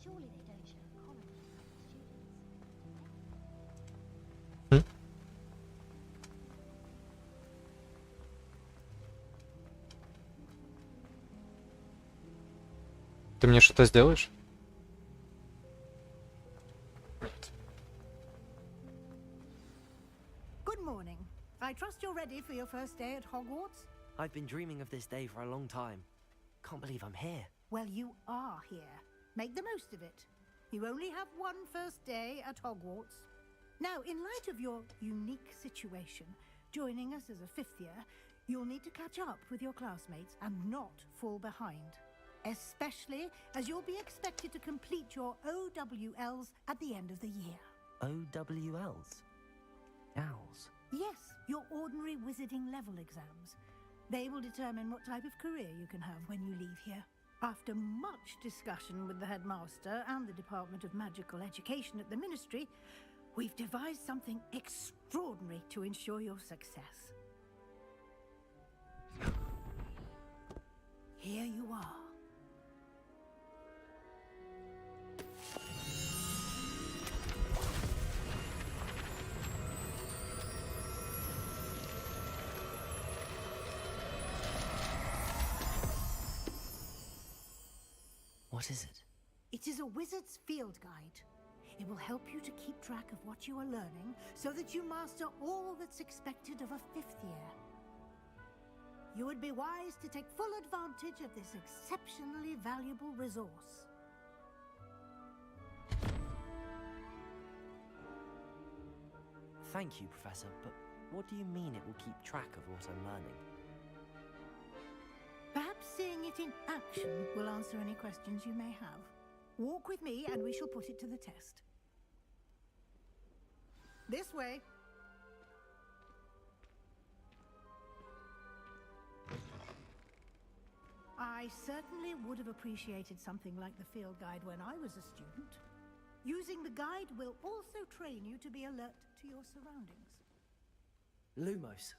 Surely they don't share a common room with students. Ты мне что-то сделаешь? I trust you're ready for your first day at Hogwarts? I've been dreaming of this day for a long time. Can't believe I'm here. Well, you are here. Make the most of it. You only have one first day at Hogwarts. Now, in light of your unique situation, joining us as a fifth year, you'll need to catch up with your classmates and not fall behind. Especially as you'll be expected to complete your OWLs at the end of the year. OWLs? Owls? Yes, your ordinary wizarding level exams. They will determine what type of career you can have when you leave here. After much discussion with the headmaster and the Department of Magical Education at the Ministry, we've devised something extraordinary to ensure your success. Here you are. What is it? It is a wizard's field guide. It will help you to keep track of what you are learning so that you master all that's expected of a fifth year. You would be wise to take full advantage of this exceptionally valuable resource. Thank you, Professor, but what do you mean it will keep track of what I'm learning? Perhaps seeing it in action will answer any questions you may have. Walk with me and we shall put it to the test. This way. I certainly would have appreciated something like the field guide when I was a student. Using the guide will also train you to be alert to your surroundings. Lumos.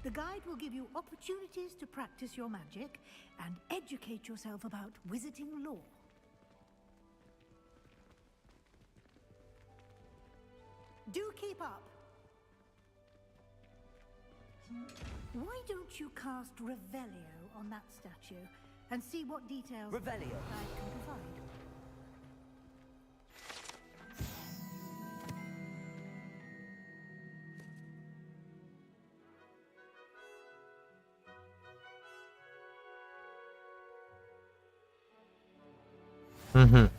The guide will give you opportunities to practice your magic and educate yourself about wizarding lore. Do keep up. Why don't you cast Revelio on that statue and see what details Revelio. the guide can provide? Угу.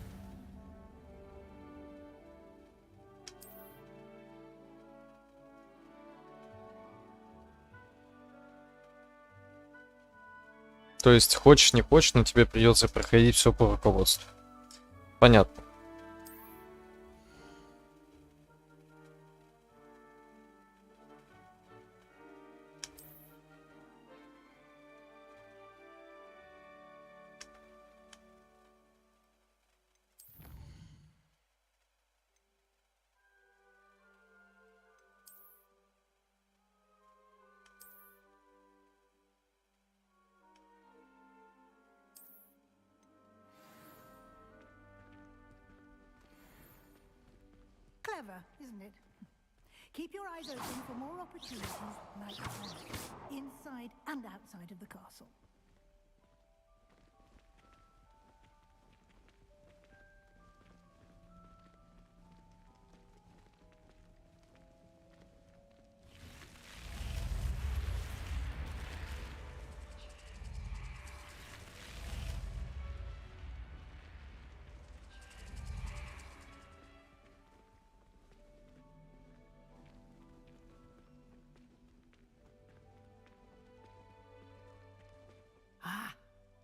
То есть, хочешь не хочешь, но тебе придется проходить все по руководству. Понятно. Clever, isn't it? Keep your eyes open for more opportunities like that, inside and outside of the castle.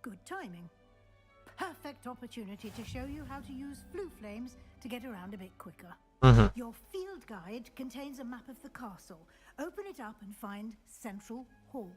Good timing. Perfect opportunity to show you how to use flue flames to get around a bit quicker. Угу. Your field guide contains a map of the castle. Open it up and find Central Hall.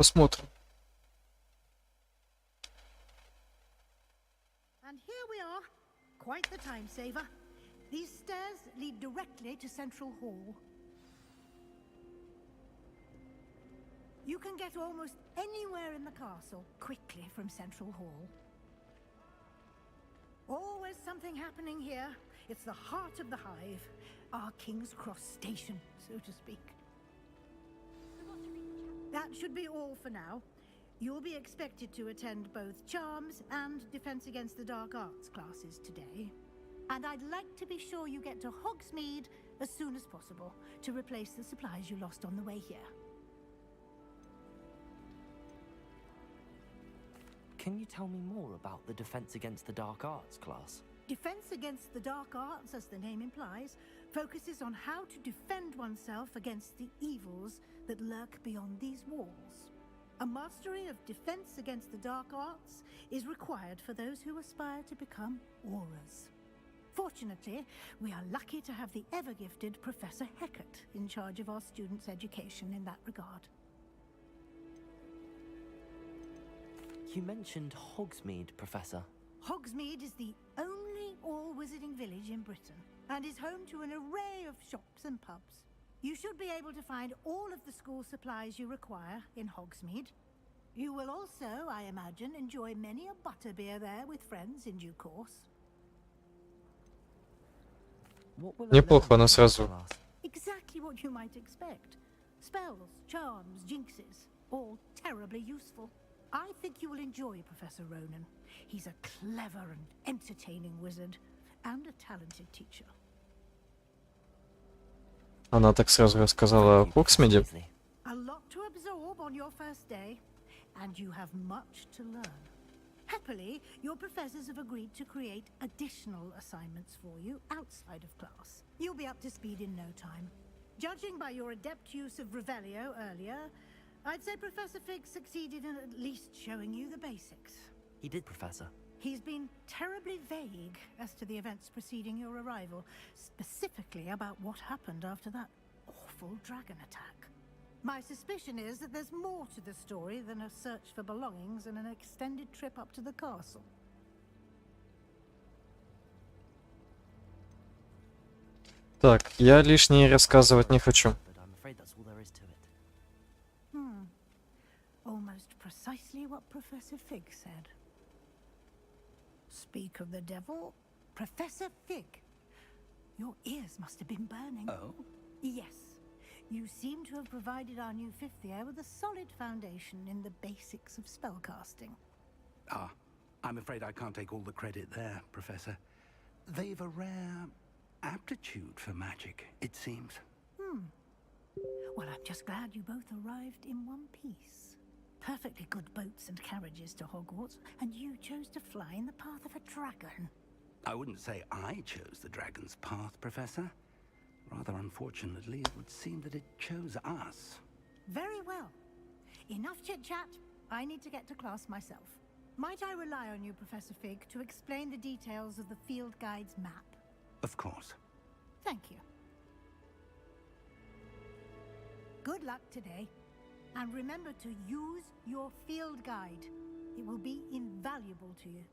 Посмотрим. And here we are. Quite the time saver. These stairs lead directly to Central Hall. You can get almost anywhere in the castle quickly from Central Hall. Always something happening here. It's the heart of the hive. Our King's Cross station, so to speak. That should be all for now. You'll be expected to attend both Charms and Defense Against the Dark Arts classes today. And I'd like to be sure you get to Hogsmeade as soon as possible to replace the supplies you lost on the way here. Can you tell me more about the Defense Against the Dark Arts class? Defense Against the Dark Arts, as the name implies, focuses on how to defend oneself against the evils that lurk beyond these walls. A mastery of Defense Against the Dark Arts is required for those who aspire to become Aurors. Fortunately, we are lucky to have the ever-gifted Professor Hecat in charge of our students' education in that regard. You mentioned Hogsmeade, Professor. Hogsmeade is the only all-wizarding village in Britain and is home to an array of shops and pubs. You should be able to find all of the school supplies you require in Hogsmeade. You will also, I imagine, enjoy many a butterbeer there with friends in due course. Неплохо, она сразу. Exactly what you might expect. Spells, charms, jinxes, all terribly useful. I think you will enjoy Professor Ronan. He's a clever and entertaining wizard, and a talented teacher. Она так сразу рассказала о Хоксмиде. A lot to absorb on your first day, and you have much to learn. Happily, your professors have agreed to create additional assignments for you outside of class. You'll be up to speed in no time. Judging by your adept use of Revelio earlier, I'd say Professor Fig succeeded in at least showing you the basics. He did, Professor. He's been terribly vague as to the events preceding your arrival, specifically about what happened after that awful dragon attack. My suspicion is that there's more to the story than a search for belongings and an extended trip up to the castle. Так, я лишнее рассказывать не хочу. Almost precisely what Professor Fig said. Speak of the devil, Professor Fig. Your ears must have been burning. Oh? Yes. You seem to have provided our new fifth year with a solid foundation in the basics of spellcasting. Ah, I'm afraid I can't take all the credit there, Professor. They've a rare aptitude for magic, it seems. Well, I'm just glad you both arrived in one piece. Perfectly good boats and carriages to Hogwarts, and you chose to fly in the path of a dragon. I wouldn't say I chose the dragon's path, Professor. Rather unfortunately, it would seem that it chose us. Very well. Enough chit-chat. I need to get to class myself. Might I rely on you, Professor Fig, to explain the details of the field guide's map? Of course. Thank you. Good luck today. And remember to use your field guide. It will be invaluable to you.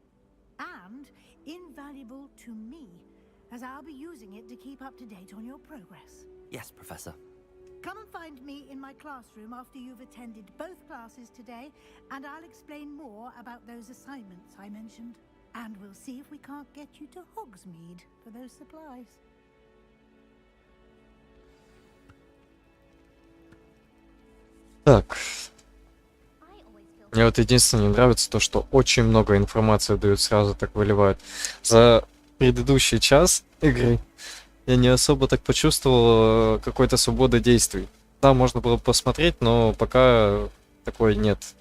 And invaluable to me, as I'll be using it to keep up to date on your progress. Yes, Professor. Come and find me in my classroom after you've attended both classes today, and I'll explain more about those assignments I mentioned. And we'll see if we can't get you to Hogsmeade for those supplies. Так. Мне вот единственное не нравится то, что очень много информации дают, сразу так выливают. За предыдущий час игры я не особо так почувствовал какой-то свободы действий. Да, можно было посмотреть, но пока такой нет.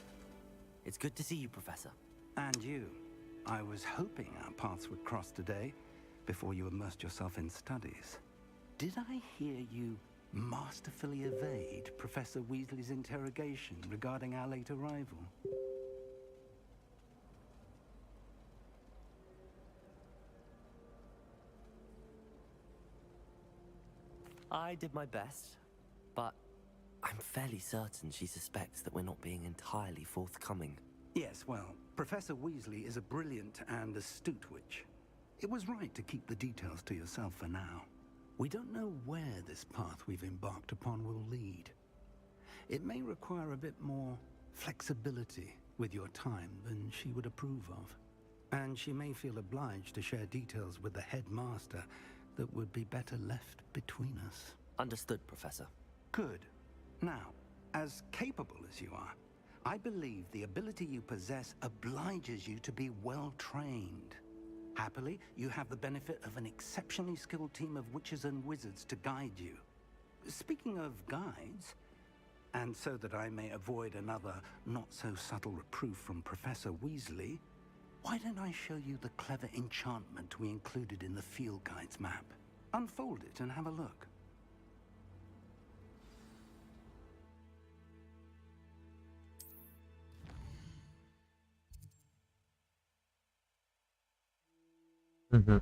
It's good to see you, Professor. And you. I was hoping our paths would cross today before you immersed yourself in studies. Did I hear you masterfully evade Professor Weasley's interrogation regarding our late arrival? I did my best, but I'm fairly certain she suspects that we're not being entirely forthcoming. Yes, well, Professor Weasley is a brilliant and astute witch. It was right to keep the details to yourself for now. We don't know where this path we've embarked upon will lead. It may require a bit more flexibility with your time than she would approve of. And she may feel obliged to share details with the headmaster that would be better left between us. Understood, Professor. Good. Now, as capable as you are, I believe the ability you possess obliges you to be well trained. Happily, you have the benefit of an exceptionally skilled team of witches and wizards to guide you. Speaking of guides, and so that I may avoid another not-so-subtle reproof from Professor Weasley, why don't I show you the clever enchantment we included in the field guide's map? Unfold it and have a look. Угу.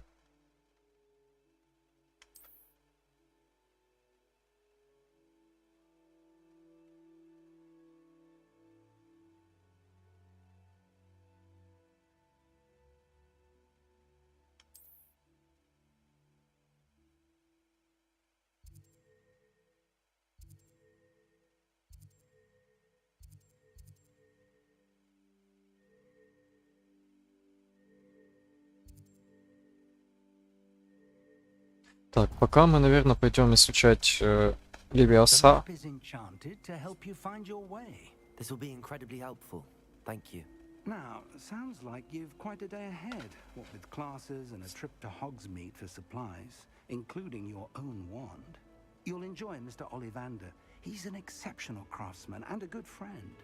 Так, пока мы, наверное, пойдем изучать The Левиаса. map is enchanted to help you find your way. This will be incredibly helpful. Thank you. Now, sounds like you've quite a day ahead, what with classes and a trip to Hogsmeade for supplies, including your own wand. You'll enjoy Mr. Ollivander. He's an exceptional craftsman and a good friend.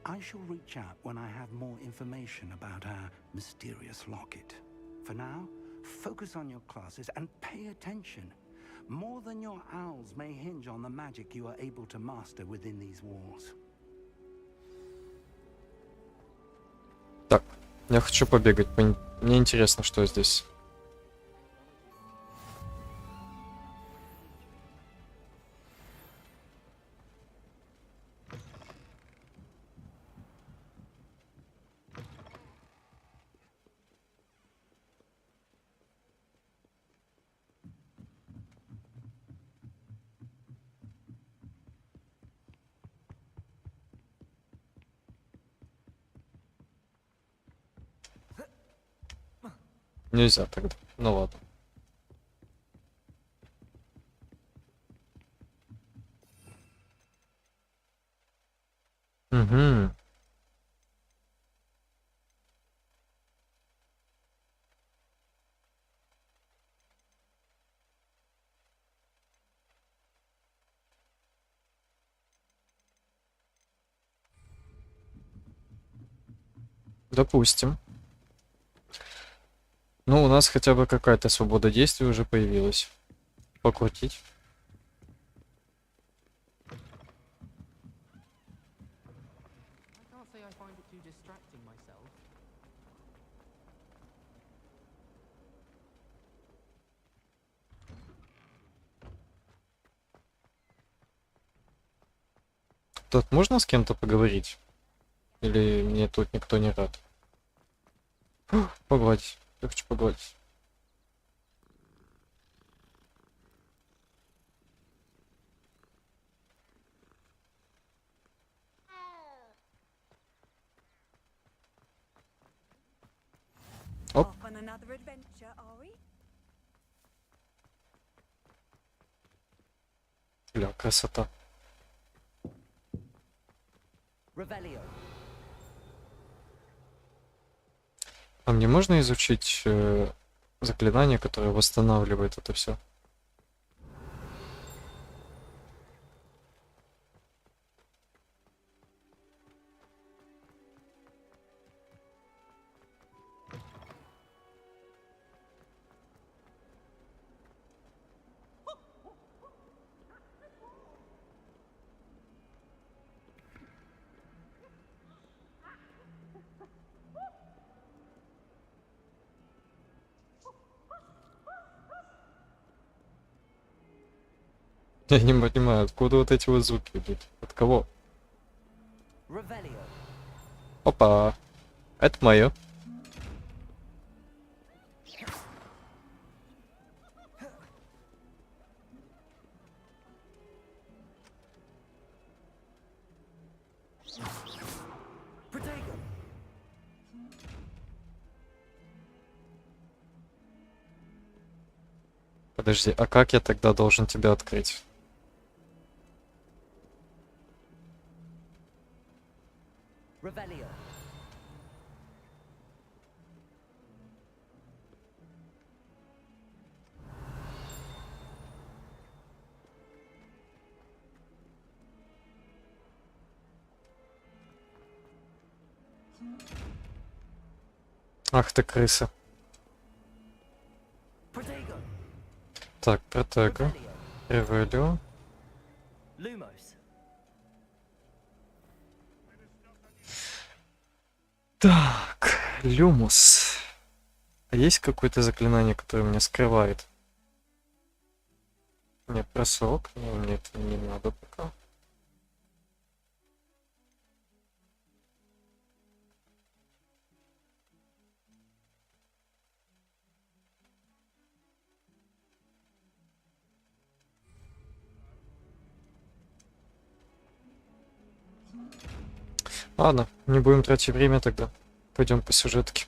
I shall reach out when I have more information about our mysterious locket. For now, focus on your classes and pay attention. More than your owls may hinge on the magic you are able to master within these walls. Так, я хочу побегать. Мне интересно, что здесь. Нельзя тогда. Ну ладно. Угу. Допустим. Ну, у нас хотя бы какая-то свобода действий уже появилась. Покрутить. I can't say I find it too distracting myself. Тут можно с кем-то поговорить? Или мне тут никто не рад? Погладить. Я хочу погладить. Оп. Off on another adventure, are we? Бля, красота. Revelio. А мне можно изучить заклинание, которое восстанавливает это все? Я не понимаю, откуда вот эти вот звуки идут. От кого? Revelio. Опа. Это мое. Protego. Подожди, а как я тогда должен тебя открыть? Revelio. Ах ты крыса. Protego. Так, протего. Ревелио. Lumos. Так, Люмус. А есть какое-то заклинание, которое меня скрывает? Нет, бросок. Но мне это не надо пока. Ладно, не будем тратить время тогда. Пойдем по сюжетке.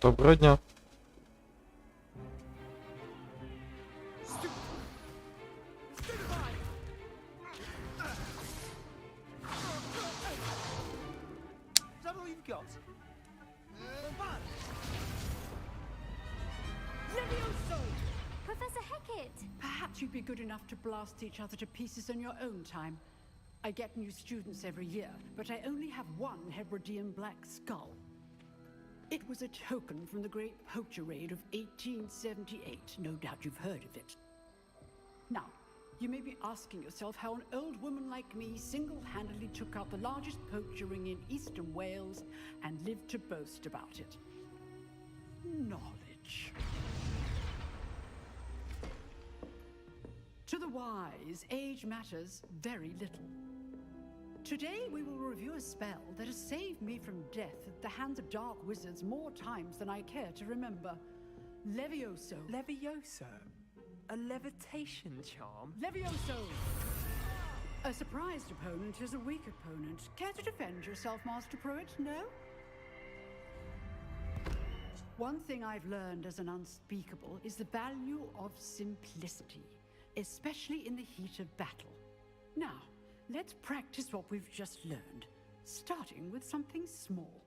Доброго дня. Is that all you've got? Levioso! Professor Hecat! Perhaps you'd be good enough to blast each other to pieces in your own time. I get new students every year, but I only have one Hebridean black skull. It was a token from the Great Poacher Raid of 1878. No doubt you've heard of it. Now, you may be asking yourself how an old woman like me single-handedly took out the largest poacher ring in eastern Wales and lived to boast about it. Knowledge. To the wise, age matters very little. Today we will review a spell that has saved me from death at the hands of dark wizards more times than I care to remember. Levioso. Levioso? A levitation charm? Levioso! A surprised opponent is a weak opponent. Care to defend yourself, Master Pruitt? No? One thing I've learned as an unspeakable is the value of simplicity, especially in the heat of battle. Now, let's practice what we've just learned, starting with something small.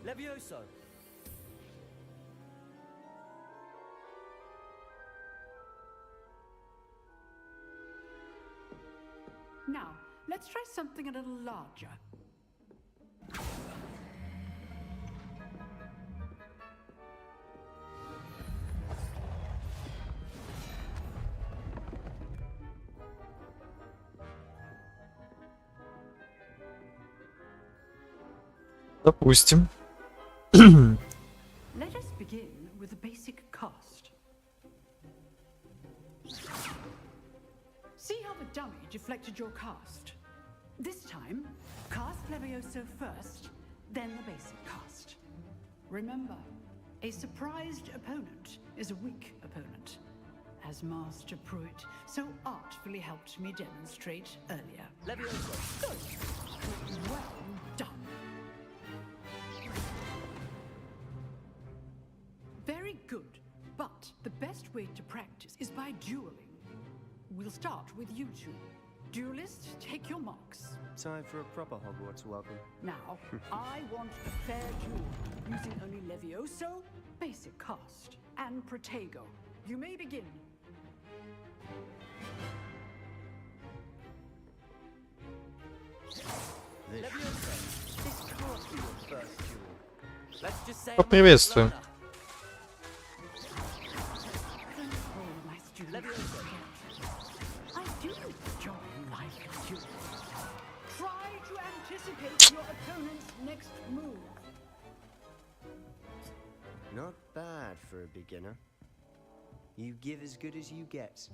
Levioso. Now, let's try something a little larger. Допустим. Let us begin with a basic cast. See how the dummy deflected your cast? This time, cast Levioso first, then the basic cast. Remember, a surprised opponent is a weak opponent, as Master Pruitt so artfully helped me demonstrate earlier. Levioso. Good. Well done. Very good, but the best way to practice is by dueling. We'll start with you two. Duelists, take your marks. Time for a proper Hogwarts welcome. Now, I want a fair duel, using only Levioso, basic cast, and Protego. You may begin. Levioso. This can't be your first duel. Let's just say Поприветствую. opponent's next move. Not bad for a beginner. You give as good as you get.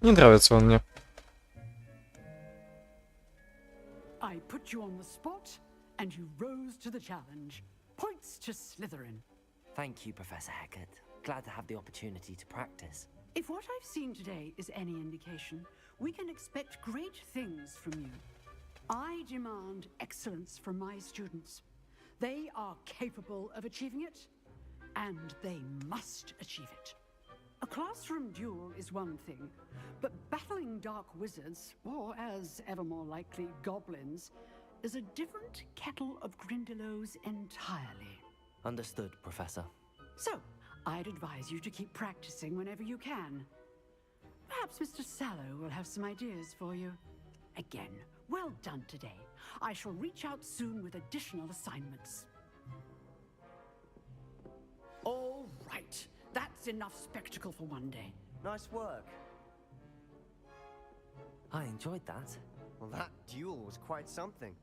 Не нравится он мне. I put you on the spot, and you rose to the challenge. Points to Slytherin. Thank you, Professor Hecat. Glad to have the opportunity to practice. If what I've seen today is any indication, we can expect great things from you. I demand excellence from my students. They are capable of achieving it, and they must achieve it. A classroom duel is one thing, but battling dark wizards, or as ever more likely, goblins, is a different kettle of Grindylows entirely. Understood, Professor. So, I'd advise you to keep practicing whenever you can. Perhaps Mr. Sallow will have some ideas for you. Again, well done today. I shall reach out soon with additional assignments. All right. That's enough spectacle for one day. Nice work. I enjoyed that. Well, that duel was quite something.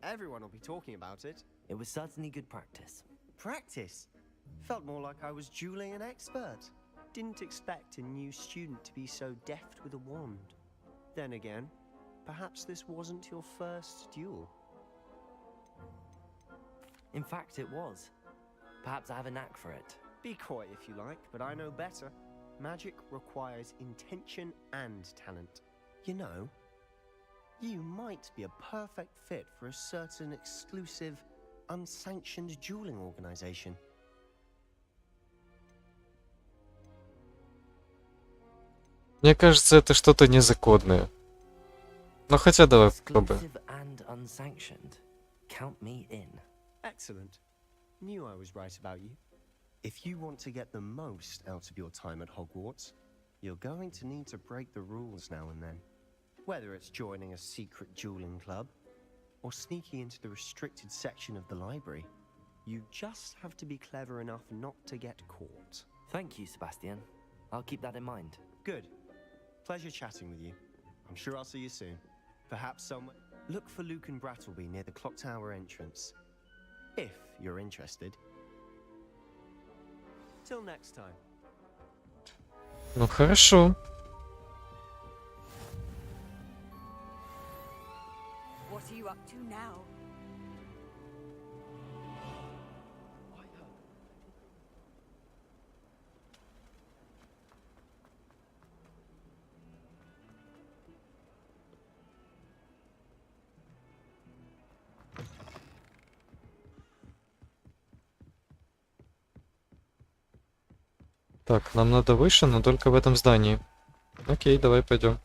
Everyone will be talking about it. It was certainly good practice. Practice? Felt more like I was dueling an expert. Didn't expect a new student to be so deft with a wand. Then again, perhaps this wasn't your first duel. In fact, it was. Perhaps I have a knack for it. Be coy if you like, but I know better. Magic requires intention and talent. You know, you might be a perfect fit for a certain exclusive, unsanctioned dueling organization. Мне кажется, это что-то незаконное. Но хотя давай попробуем. Exclusive and unsanctioned. Count me in. Excellent. Knew I was right about you. If you want to get the most out of your time at Hogwarts, you're going to need to break the rules now and then. Whether it's joining a secret dueling club, or sneaking into the restricted section of the library, you just have to be clever enough not to get caught. Thank you, Sebastian. I'll keep that in mind. Good. Pleasure chatting with you. I'm sure I'll see you soon. Perhaps somewhere. Look for Luke and Brattleby near the clock tower entrance. If you're interested. Till next time. Ну хорошо. What are you up to now? Так, нам надо выше, но только в этом здании. Окей, давай пойдем.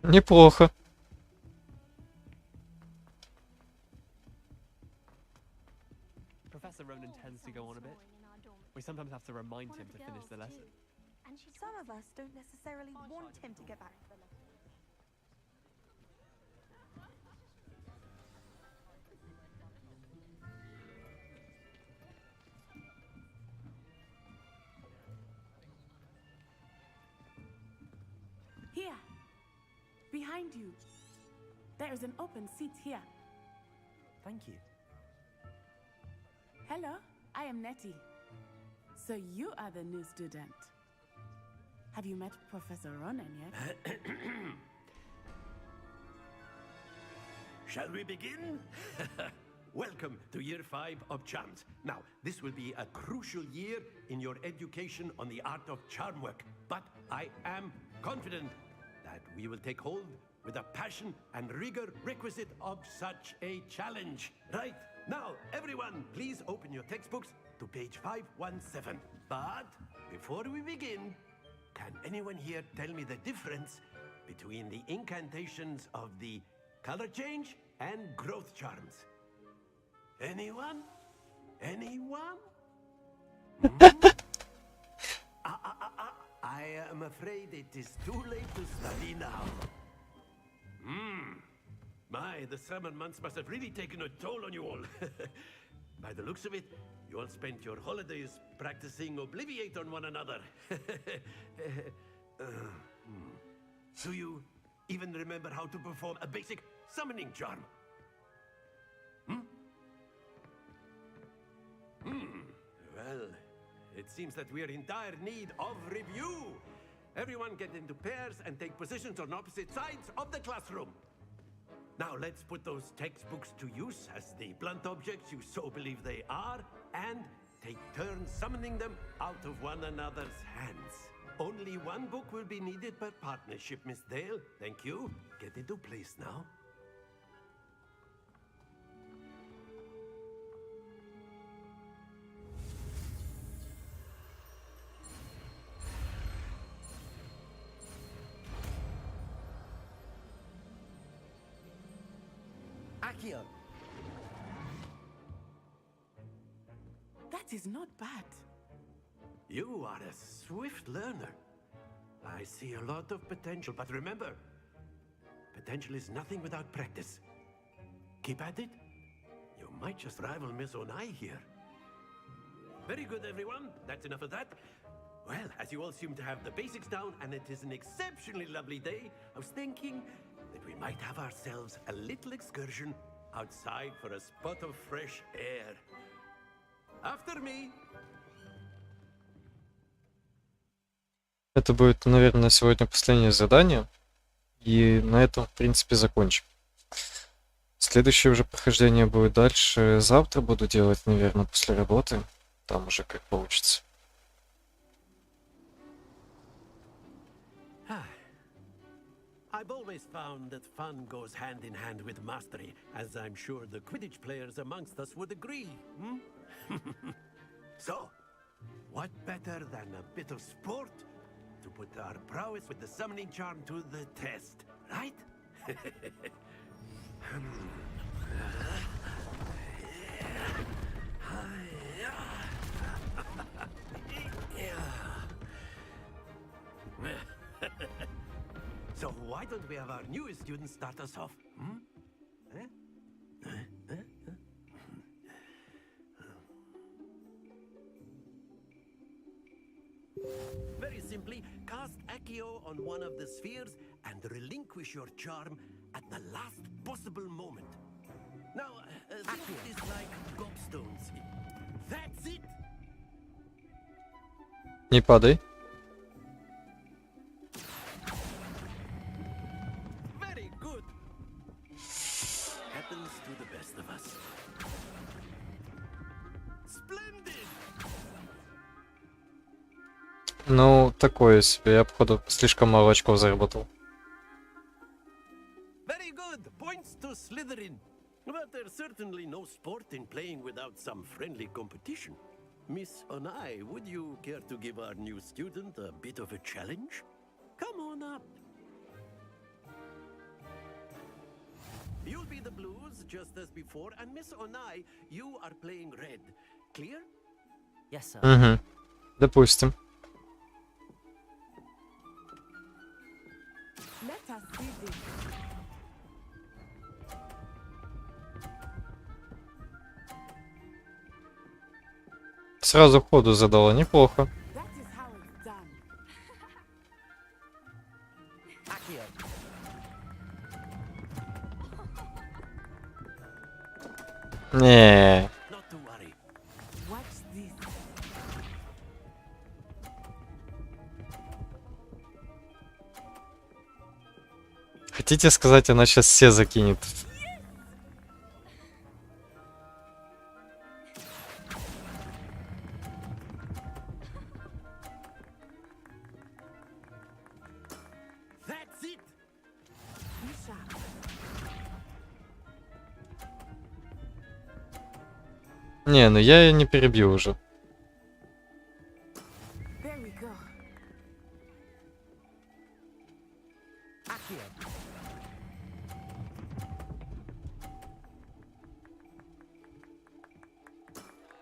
Неплохо. Professor Ronan tends to go on a bit. We sometimes have to remind him to finish the lesson. Some of us don't necessarily want him to get back to the lesson. Here, behind you. There is an open seat here. Thank you. Hello, I am Nettie. So you are the new student. Have you met Professor Ronan yet? Shall we begin? Welcome to Year 5 of Charms. Now, this will be a crucial year in your education on the art of charm work, but I am confident that we will take hold with the passion and rigor requisite of such a challenge. Right, now, everyone, please open your textbooks to page 517. But before we begin, can anyone here tell me the difference between the incantations of the color change and growth charms? Anyone? Anyone? I am afraid it is too late to study now. My, the summer months must have really taken a toll on you all. By the looks of it, you all spent your holidays practicing Obliviate on one another. Do you even remember how to perform a basic summoning charm? Well, it seems that we are in dire need of review. Everyone get into pairs and take positions on opposite sides of the classroom. Now let's put those textbooks to use as the blunt objects you so believe they are, and take turns summoning them out of one another's hands. Only one book will be needed per partnership, Miss Dale. Thank you. Get into place now. Akio. That is not bad. You are a swift learner. I see a lot of potential, but remember, potential is nothing without practice. Keep at it. You might just rival Miss Onai here. Very good, everyone. That's enough of that. Well, as you all seem to have the basics down, and it is an exceptionally lovely day, I was thinking that we might have ourselves a little excursion outside for a spot of fresh air. After me. Это будет, наверное, на сегодня последнее задание. И на этом, в принципе, закончим. Следующее уже прохождение будет дальше. Завтра буду делать, наверное, после работы. Там уже как получится. I've always found that fun goes hand in hand with mastery, as I'm sure the Quidditch players amongst us would agree. So, what better than a bit of sport to put our prowess with the summoning charm to the test, right? So why don't we have our newest student start us off? Very simply, cast Accio on one of the spheres and relinquish your charm at the last possible moment. Now, think of this like gobstones. That's it! Не падай. Very good. Happens to the best of us. Splendid! Ну, такое себе. Я, походу, слишком мало очков заработал. Very good. Points to Slytherin. But there's certainly no sport in playing without some friendly competition. Miss Onai, would you care to give our new student a bit of a challenge? Come on up. You'll be the blues just as before, and Miss Onai, you are playing red. Clear? Yes, sir. Угу. Допустим. Let us see this. Сразу ходу задала, неплохо. That is how it's done. Accio. Не. Not to worry. Watch this. Хотите сказать, она сейчас все закинет? That's it! Be sharp. Не, ну я ее не перебью уже. There we go. Accio.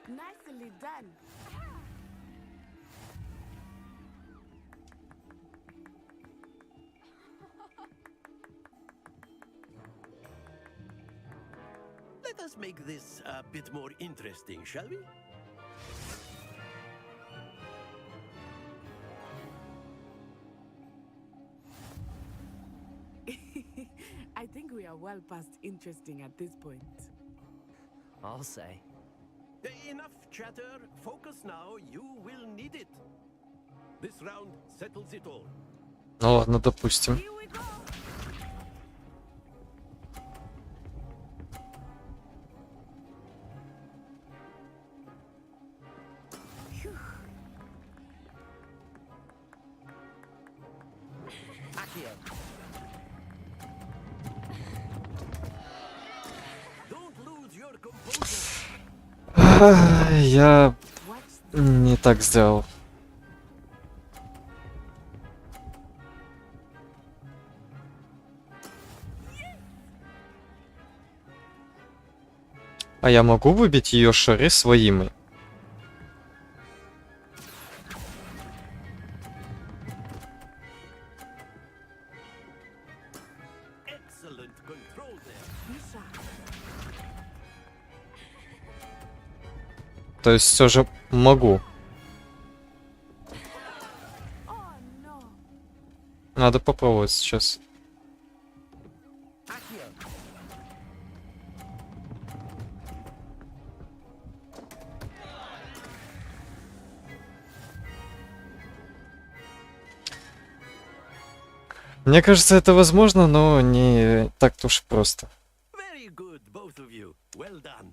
Nicely done. Let us make this a bit more interesting, shall we? I think we are well past interesting at this point. I'll say. Enough chatter. Focus now. You will need it. This round settles it all. Ну ладно, допустим. Я не так сделал. А я могу выбить ее шары своими? То есть все же могу. Надо попробовать сейчас. Мне кажется, это возможно, но не так-то уж просто. Very good, both of you. Well done.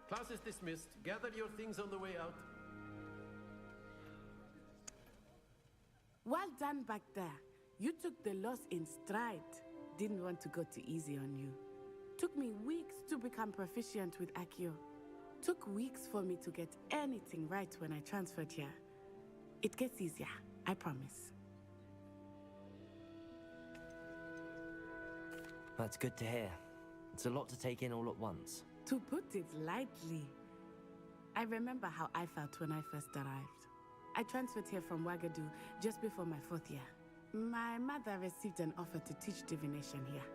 Class is dismissed. Gather your things on the way out. Well done back there. You took the loss in stride. Didn't want to go too easy on you. Took me weeks to become proficient with Accio. Took weeks for me to get anything right when I transferred here. It gets easier, I promise. That's good to hear. It's a lot to take in all at once. To put it lightly, I remember how I felt when I first arrived. I transferred here from Wagadu just before my 4th year. My mother received an offer to teach divination here.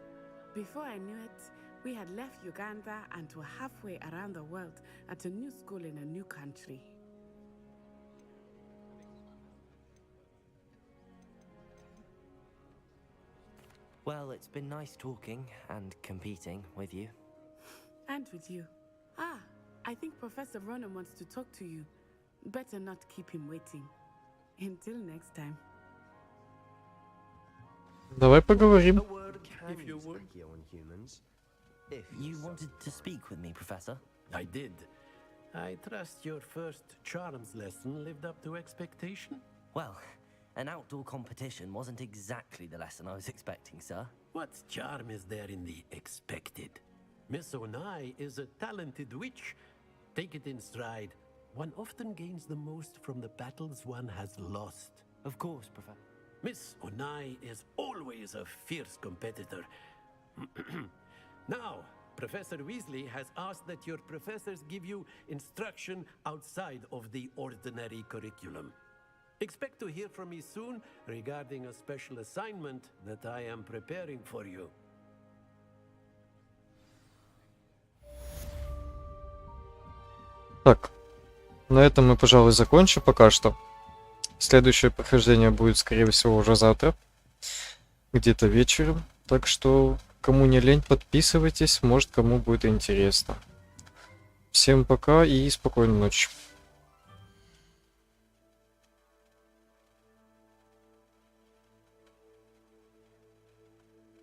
Before I knew it, we had left Uganda and were halfway around the world at a new school in a new country. Well, it's been nice talking and competing with you. And with you. Ah, I think Professor Ronan wants to talk to you. Better not keep him waiting. Until next time. Давай поговорим. If you would. You wanted to speak with me, Professor? I did. I trust your first charms lesson lived up to expectation? Well, an outdoor competition wasn't exactly the lesson I was expecting, sir. What charm is there in the expected? Miss Onai is a talented witch. Take it in stride. One often gains the most from the battles one has lost. Of course, Professor. Miss Onai is always a fierce competitor. Now, Professor Weasley has asked that your professors give you instruction outside of the ordinary curriculum. Expect to hear from me soon regarding a special assignment that I am preparing for you. Так, на этом мы, пожалуй, закончим пока что. Следующее прохождение будет, скорее всего, уже завтра. Где-то вечером. Так что, кому не лень, подписывайтесь. Может, кому будет интересно. Всем пока и спокойной ночи.